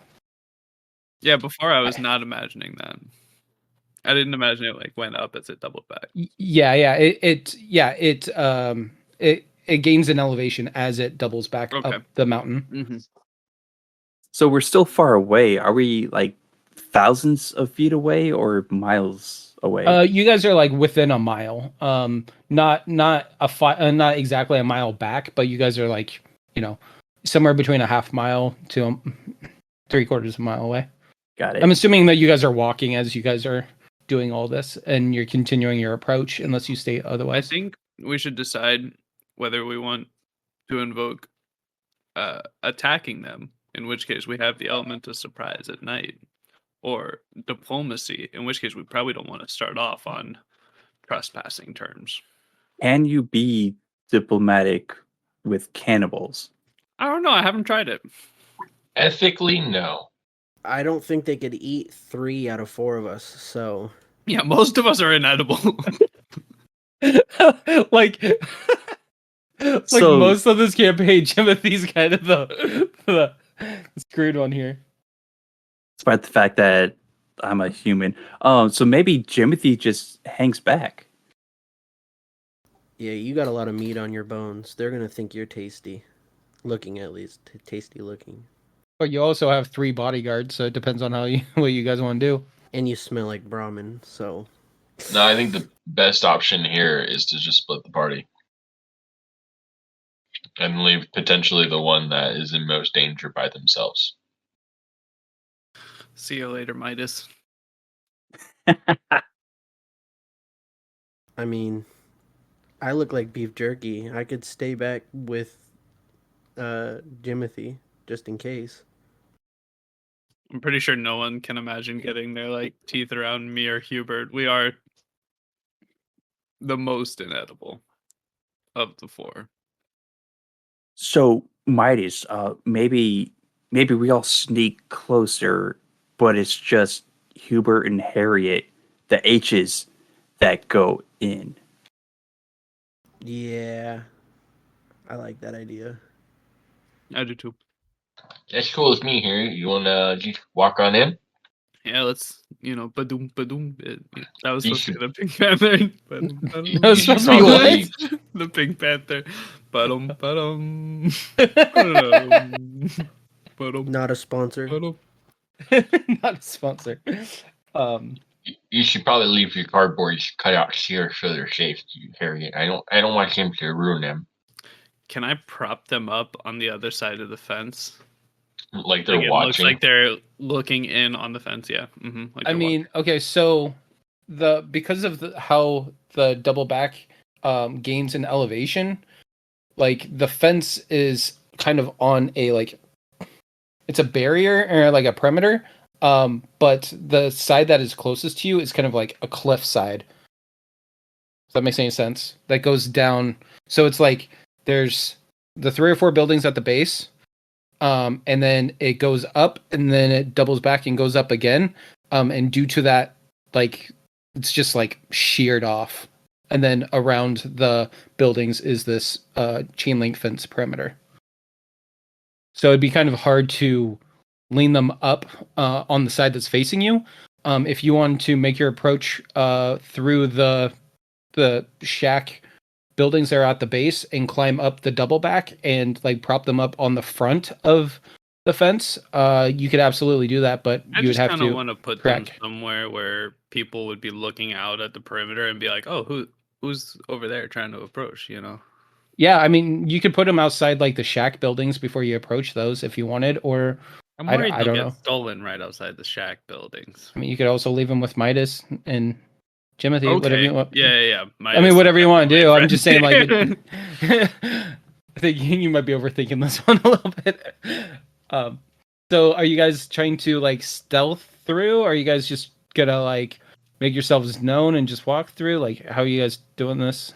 Yeah, before I was not imagining that. I didn't imagine it like went up as it doubled back. Yeah. It gains an elevation as it doubles back Okay. up the mountain. Mm-hmm. So we're still far away. Are we like thousands of feet away or miles away? You guys are like within a mile. Not not exactly a mile back, but you guys are like, somewhere between a half mile to 3/4 of a mile away. Got it. I'm assuming that you guys are walking as you guys are doing all this, and you're continuing your approach, unless you state I otherwise. think we should decide whether we want to invoke attacking them, in which case we have the element of surprise at night, or diplomacy, in which case we probably don't want to start off on trespassing terms. Can you be diplomatic with cannibals? I don't know. I haven't tried it. Ethically, no. I don't think they could eat 3 out of 4 of us. So Yeah, most of us are inedible. like So- most of this campaign, Timothy's kind of the screwed one here. Despite the fact that I'm a human. So maybe Jimothy just hangs back. yeah, you got a lot of meat on your bones. They're gonna think you're tasty, looking at least tasty looking, But you also have 3 bodyguards, so it depends on what you guys want to do. and you smell like Brahmin. So No, I think the best option here is to just split the party. And leave potentially the one that is in most danger by themselves. See you later, Midas. I mean, I look like beef jerky. I could stay back with Jimothy just in case. I'm pretty sure no one can imagine getting their like teeth around me or Hubert. We are the most inedible of the 4. So Midas, maybe we all sneak closer, but it's just Hubert and Harriet, the H's, that go in. Yeah, I like that idea. I do too. That's cool with me here. You wanna just walk on in? Yeah, let's badoom badoom. That was You supposed to be the Pink Panther. Badoom, That was should supposed to be what? probably- the Pink Panther. Badum badum. Badum, badum, Not a sponsor. badum. Not a sponsor. You should probably leave your cardboard cut out here for their safety, Harriet. I don't want him to ruin them. Can I prop them up on the other side of the fence? Like they're Like it looks watching. like they're looking in on the fence. Yeah. Mm-hmm, like I they're mean, okay, so because of how the double back gains in elevation, like the fence is kind of on a it's a barrier or like a perimeter, but the side that is closest to you is kind of like a cliff side. Does that make any sense? That goes down. So it's like there's the 3 or 4 buildings at the base, and then it goes up, and then it doubles back and goes up again. And due to that, like it's just like sheared off, and then around the buildings is this chain link fence perimeter. So it'd be kind of hard to lean them up on the side that's facing you. If you want to make your approach through the shack buildings that are at the base and climb up the double back and like prop them up on the front of the fence, you could absolutely do that, but I you would just have kind of to want to put them crack. somewhere where people would be looking out at the perimeter and be like, "Oh, who's over there trying to approach?" You know. Yeah, I mean, you could put them outside like the shack buildings before you approach those if you wanted, or I'm I worried don't they'll get know. stolen right outside the shack buildings. I mean, you could also leave them with Midas and Timothy, whatever you want. Yeah. I mean, whatever you want to do. Definitely I'm just saying, like, friend. I think you might be overthinking this one a little bit. So are you guys trying to like stealth through? Or are you guys just gonna like make yourselves known and just walk through? Like, how are you guys doing this?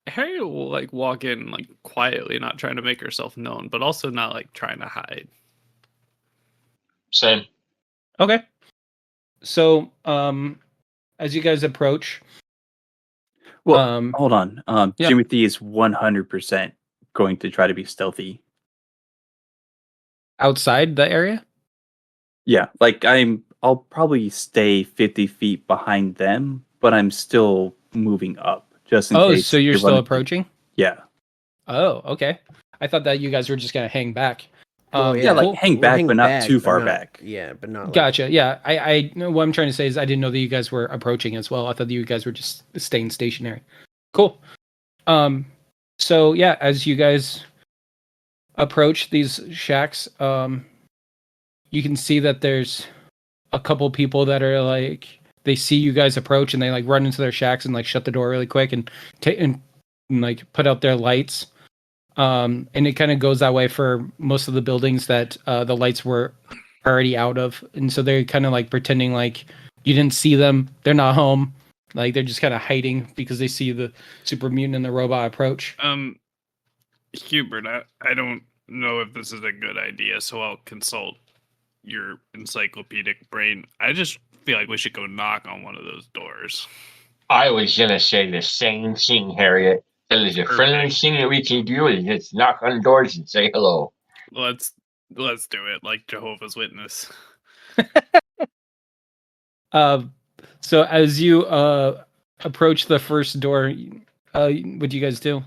Harriet will like walk in like quietly, not trying to make herself known, but also not like trying to hide. Same. Okay. So, as you guys approach, Well, hold on. yeah. Jimothy is 100% going to try to be stealthy. outside the area? Yeah, like I'll probably stay 50 feet behind them, but I'm still moving up just in Oh, case. so you're they still run into- approaching? Yeah. Oh, okay. I thought that you guys were just gonna hang back. Well, Yeah, like Cool. hang We're back, hanging but not back, too but far not- back. Yeah, but not like Gotcha. Yeah, I know what I'm trying to say is I didn't know that you guys were approaching as well. I thought that you guys were just staying stationary. Cool. So yeah, as you guys approach these shacks, you can see that there's a couple people that are like they see you guys approach and they like run into their shacks and like shut the door really quick and and like put out their lights. And it kind of goes that way for most of the buildings that the lights were already out of, and so they're kind of like pretending like you didn't see them. They're not home. Like they're just kind of hiding because they see the super mutant and the robot approach. Hubert, I don't know if this is a good idea, so I'll consult your encyclopedic brain. I just feel like we should go knock on one of those doors. I was gonna say the same thing, Harriet. That is the friendliest thing that we can do is just knock on doors and say hello. Let's do it, like Jehovah's Witness. So as you approach the first door, what do you guys do?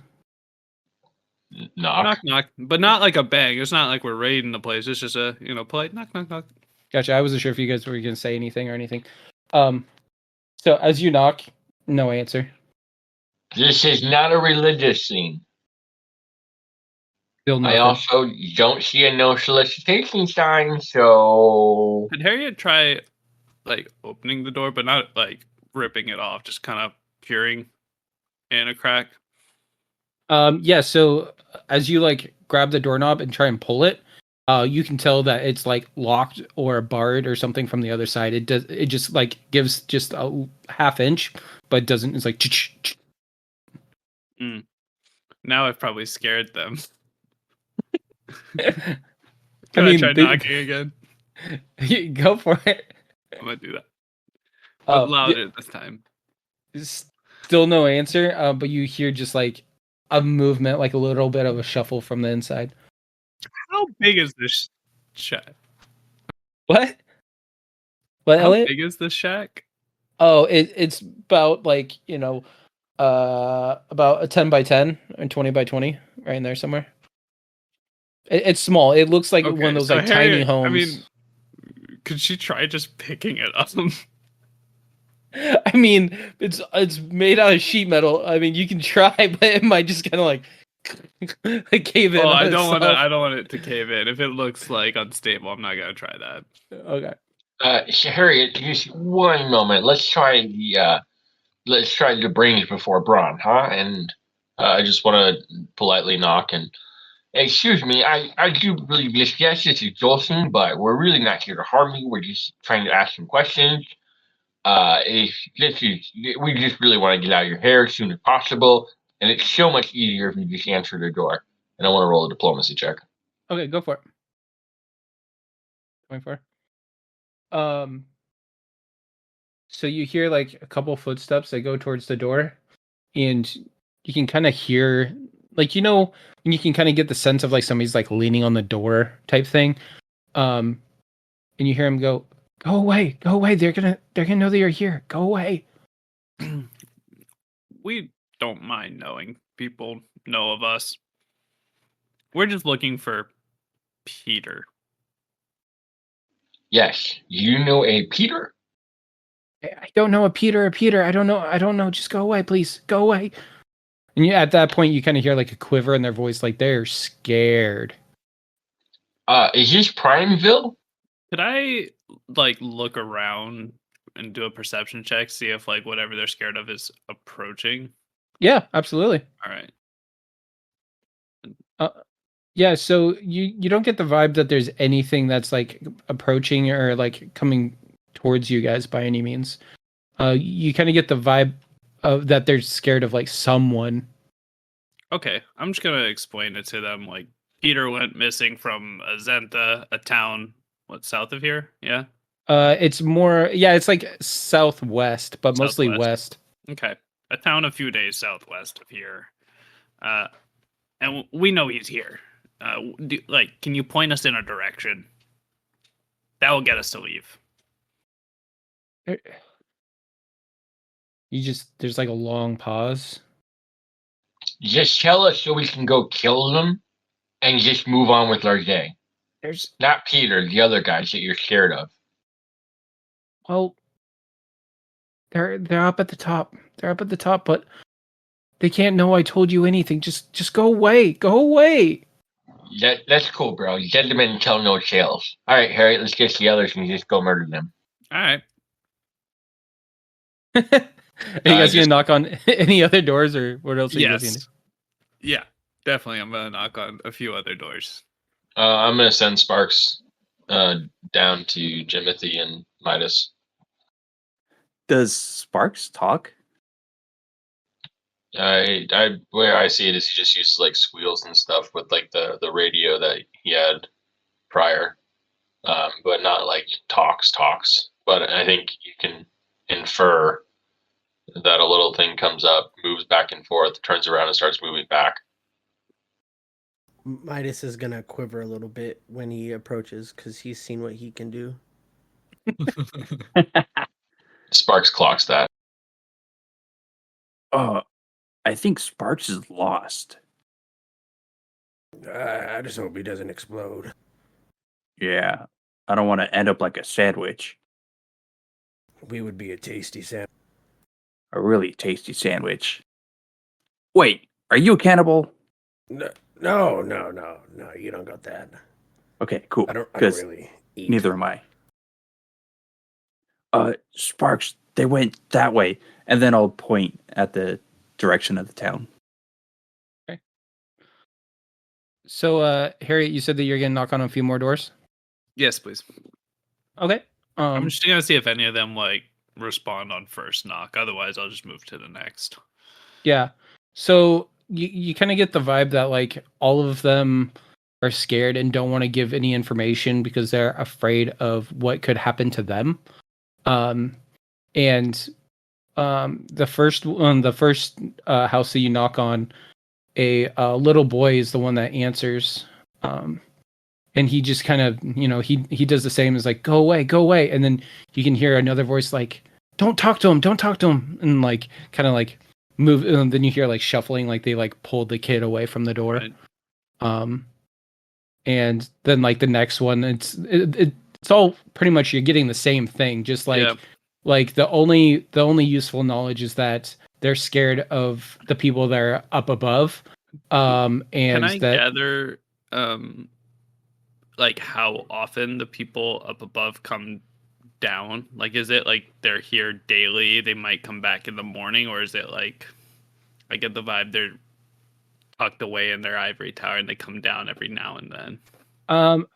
Knock. Knock, knock, but not like a bang. It's not like we're raiding the place. It's just a polite knock, knock, knock. Gotcha. I wasn't sure if you guys were going to say anything or anything. So as you knock, no answer. This is not a religious thing. Still nothing. I also don't see a no solicitation sign, so Did Harriet try like opening the door, but not like ripping it off, just kind of peering in a crack? Yeah, so as you like grab the doorknob and try and pull it, you can tell that it's like locked or barred or something from the other side. It just like gives just a half inch, but doesn't. It's like. Now I've probably scared them. I Can mean, I try knocking again? Go for it. I'm gonna do that. But louder this time. Still no answer, but you hear just like a movement, like a little bit of a shuffle from the inside. How big is this shack? What? What, How Elliot? big is this shack? Oh, it's about like, about a 10 by 10 or 20 by 20, right in there somewhere. It's small. It looks like one of those like tiny homes. I mean, could she try just picking it up? I mean, it's made out of sheet metal. I mean, you can try, but it might just kind of like cave in. Oh, on I don't want itself. to it to cave in. If it looks like unstable, I'm not gonna try that. Okay. Harriet, just one moment. Let's try the brains before brawn, huh? And I just want to politely knock and excuse me. I do believe this. Yes, it's exhausting, but we're really not here to harm you. We're just trying to ask some questions. We just really want to get out of your hair as soon as possible, and it's so much easier if you just answer the door. And I want to roll a diplomacy check. Okay, go for it. 24. So you hear like a couple footsteps that go towards the door, and you can kind of hear, like, when you can kind of get the sense of like somebody's like leaning on the door type thing. And you hear him go away, go away. They're gonna know that you're here. Go away. We don't mind knowing people know of us. We're just looking for Peter. Yes, you know a Peter? I don't know a Peter. I don't know. Just go away, please. Go away. And at that point, you kind of hear like a quiver in their voice, like they're scared. Is this Primeville? Could I like look around and do a perception check, see if like whatever they're scared of is approaching? Yeah, absolutely. All right. Yeah, so you don't get the vibe that there's anything that's like approaching or like coming towards you guys by any means. You kind of get the vibe of that they're scared of like someone. Okay, I'm just gonna explain it to them. Like Peter went missing from Azenta, a town south of here. Yeah. It's more, it's like southwest, but mostly west. Okay, a town a few days southwest of here. And we know he's here. Can you point us in a direction? That will get us to leave. There's like a long pause. Just tell us so we can go kill them and just move on with our day. There's Not Peter, the other guys that you're scared of. Well, they're up at the top. They're up at the top, but they can't know I told you anything. Just go away. Go away. That's cool, bro. Gentlemen tell no tales. All right, Harriet, let's get the others and just go murder them. All right. Are you guys just- gonna knock on any other doors, or what else are you guys gonna do? Yes. Yeah, definitely. I'm gonna knock on a few other doors. I'm gonna send Sparks down to Jimothy and Midas. Does Sparks talk? Where I see it is he just used like squeals and stuff with like the radio that he had prior, but not like talks. But I think you can infer that a little thing comes up, moves back and forth, turns around and starts moving back. Midas is gonna quiver a little bit when he approaches because he's seen what he can do. Sparks clocks that. I think Sparks is lost. I just hope he doesn't explode. Yeah. I don't want to end up like a sandwich. We would be a tasty sandwich. A really tasty sandwich. Wait, are you a cannibal? No, you don't got that. Okay, cool. I don't 'Cause really eat. neither am I. Sparks, they went that way. And then I'll point at the direction of the town. So, Harriet, you said that you're gonna knock on a few more doors. Yes, please. Okay. I'm just gonna see if any of them like respond on first knock. Otherwise, I'll just move to the next. Yeah. So you kind of get the vibe that like all of them are scared and don't want to give any information because they're afraid of what could happen to them. And the first house that you knock on, a little boy is the one that answers. And he just kind of, he does the same as like, go away. And then you can hear another voice like, don't talk to him. And like, kind of like move. And then you hear like shuffling, like they like pulled the kid away from the door. Right. And then like the next one, it's all pretty much, you're getting the same thing. Just like, Yeah. like the only useful knowledge is that they're scared of the people that are up above. And Can I that, gather like how often the people up above come down? Like, is it like they're here daily, they might come back in the morning, or is it like I get the vibe they're tucked away in their ivory tower and they come down every now and then?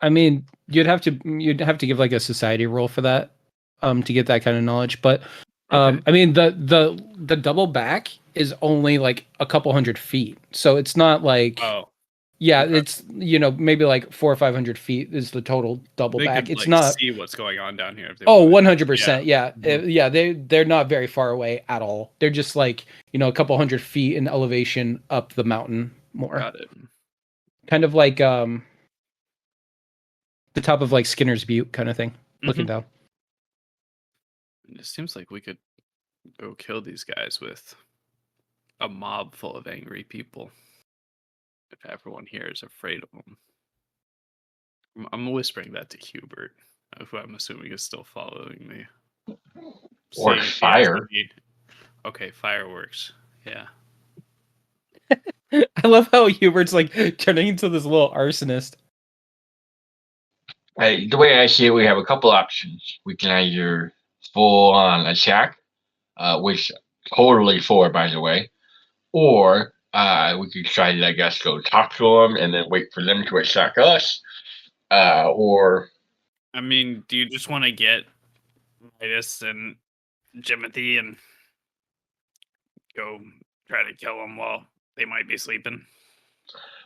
I mean, you'd have to give like a society roll for that, to get that kind of knowledge. But Okay. I mean, the double back is only like a couple hundred feet, so it's not like, yeah, okay. it's maybe like 400 or 500 feet is the total double They back. could, It's like, not. see what's going on down here. If they Oh, wanted. 100%. Yeah. Mhm. Yeah. They're not very far away at all. They're just like, a couple hundred feet in elevation up the mountain more. Got it. Kind of like the top of like Skinner's Butte kind of thing, looking Mhm. down. It seems like we could go kill these guys with a mob full of angry people. If everyone here is afraid of them. I'm whispering that to Hubert, who I'm assuming is still following me. Or Seeing if he has fire. any- Okay, fireworks. Yeah. I love how Hubert's like turning into this little arsonist. The way I see it, we have a couple options. We can either full on attack, which totally for, by the way, or we could try to, I guess, go talk to them and then wait for them to attack us. Or I mean, do you just want to get Midas and Jimothy and go try to kill them while they might be sleeping?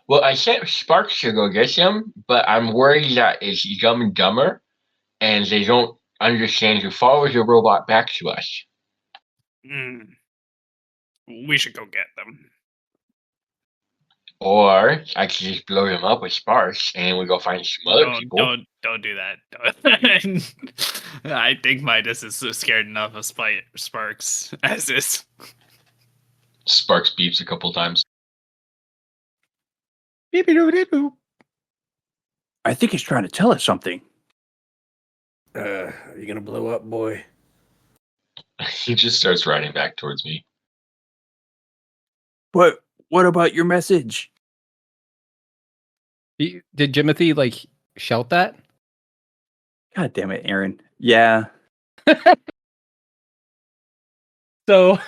well, I sent Sparks to go get them, but I'm worried that it's Dumb and Dumber, and they don't understand to follow the robot back to us. We should go get them. Or I could just blow them up with sparks, and we go find some other people. Don't do that. Don't. I think Midas is so scared enough of sparks as is. Sparks beeps a couple times. Beep-a-doop-a-doop. I think he's trying to tell us something. Are you gonna blow up, boy? He just starts riding back towards me. But what about your message? Did Jimothy like shout that? God damn it, Aaron. Yeah. So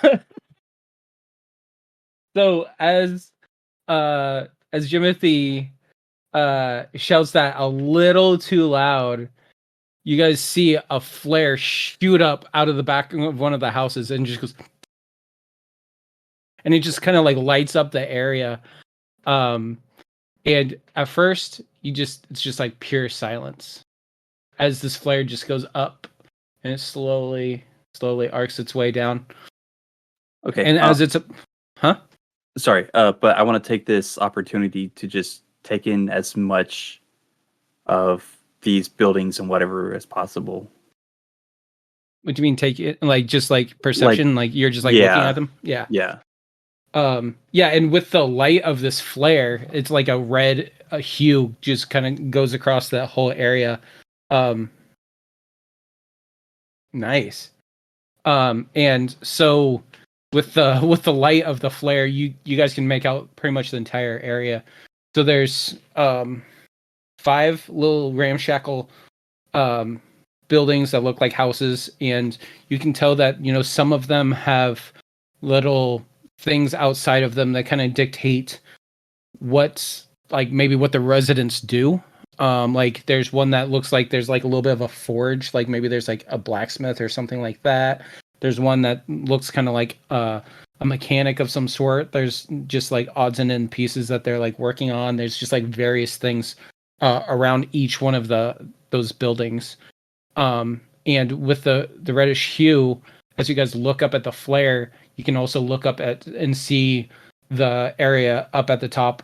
so as Jimothy shouts that a little too loud, you guys see a flare shoot up out of the back of one of the houses and just goes, and it just kind of like lights up the area. And at first it's just like pure silence as this flare just goes up and it slowly arcs its way down. Okay. And as it's sorry, but I want to take this opportunity to just take in as much of these buildings and whatever as possible. what do you mean take it like just like perception? Like you're just like yeah. looking at them? Yeah. Yeah. Yeah, and with the light of this flare, it's like a red hue just kind of goes across that whole area. Nice. And so with the light of the flare, you guys can make out pretty much the entire area. So there's 5 little ramshackle buildings that look like houses, and you can tell that, you know, some of them have little things outside of them that kind of dictate what, like, maybe what the residents do. Like there's one that looks like there's like a little bit of a forge, like maybe there's like a blacksmith or something like that. There's one that looks kind of like a mechanic of some sort. There's just like odds and end pieces that they're like working on. There's just like various things around each one of those buildings. And with the reddish hue, as you guys look up at the flare, you can also look up at and see the area up at the top.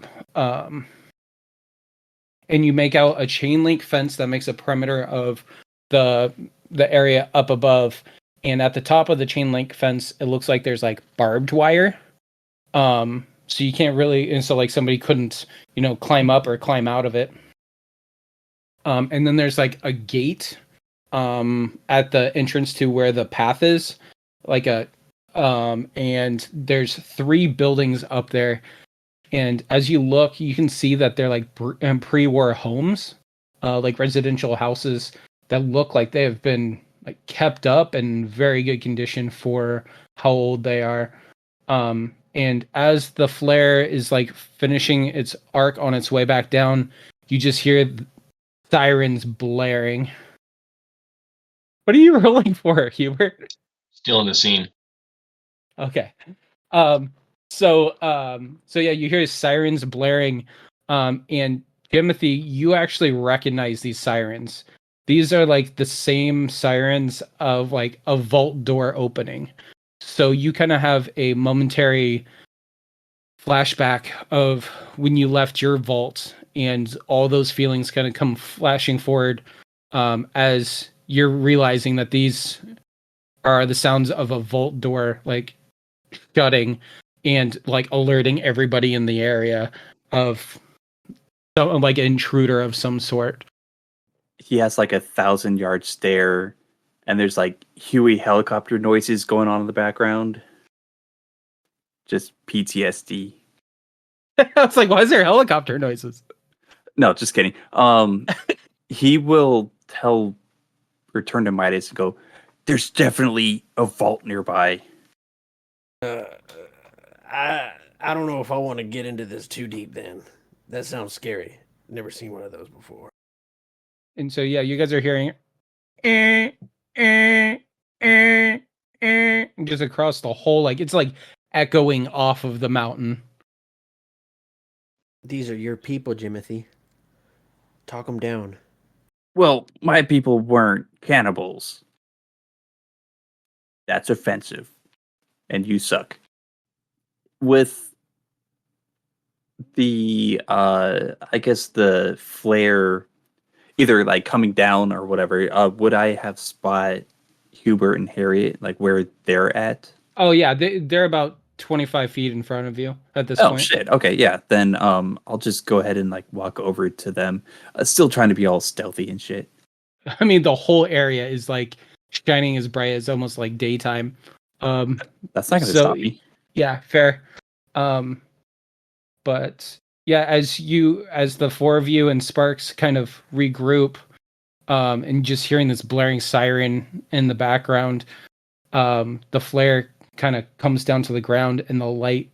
And you make out a chain link fence that makes a perimeter of the area up above. And at the top of the chain link fence, it looks like there's like barbed wire. So you can't really, and so like somebody couldn't, you know, climb up or climb out of it. And then there's like a gate at the entrance to where the path is, like and there's 3 buildings up there. And as you look, you can see that they're like pre-war homes, like residential houses that look like they have been like kept up in very good condition for how old they are. And as the flare is like finishing its arc on its way back down, you just hear sirens blaring. What are you rolling for, Hubert? Still in the scene. Okay. So yeah, you hear sirens blaring, and Timothy, you actually recognize these sirens. These are like the same sirens of like a vault door opening. So you kind of have a momentary flashback of when you left your vault, and all those feelings kind of come flashing forward as you're realizing that these are the sounds of a vault door like shutting and like alerting everybody in the area of some like an intruder of some sort. He has like 1,000-yard stare, and there's like Huey helicopter noises going on in the background. Just PTSD. I was like, why is there helicopter noises? No, just kidding. He will return to Midas and go, "There's definitely a vault nearby." I don't know if I want to get into this too deep then. That sounds scary. Never seen one of those before. And so yeah, you guys are hearing just across the whole, like it's like echoing off of the mountain. These are your people, Jimothy. Talk them down. Well, my people weren't cannibals. That's offensive. And you suck. With the I guess the flare either like coming down or whatever, would I have spot Hubert and Harriet like where they're at? Oh yeah, they're about 25 feet in front of you at this Oh point. shit. Okay, yeah. Then I'll just go ahead and like walk over to them. Still trying to be all stealthy and shit. I mean, the whole area is like shining as bright as almost like daytime. That's not gonna so stop me. yeah, fair. But yeah, as the four of you and Sparks kind of regroup, and just hearing this blaring siren in the background, the flare kind of comes down to the ground and the light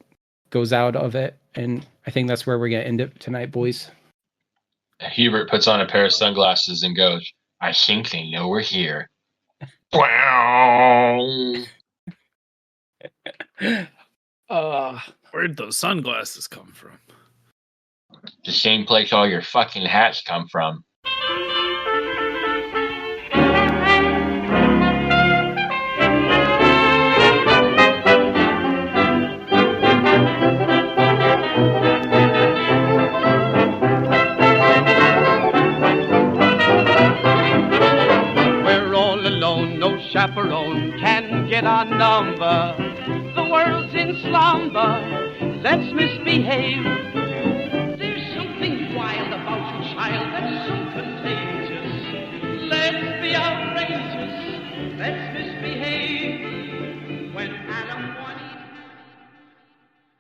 goes out of it, and I think that's where we're gonna end it tonight, boys. Hubert puts on a pair of sunglasses and goes, I think they know we're here. Wow. Where'd those sunglasses come from? The same place all your fucking hats come from. We're all alone, no chaperone can get our number. The world's in slumber, let's misbehave.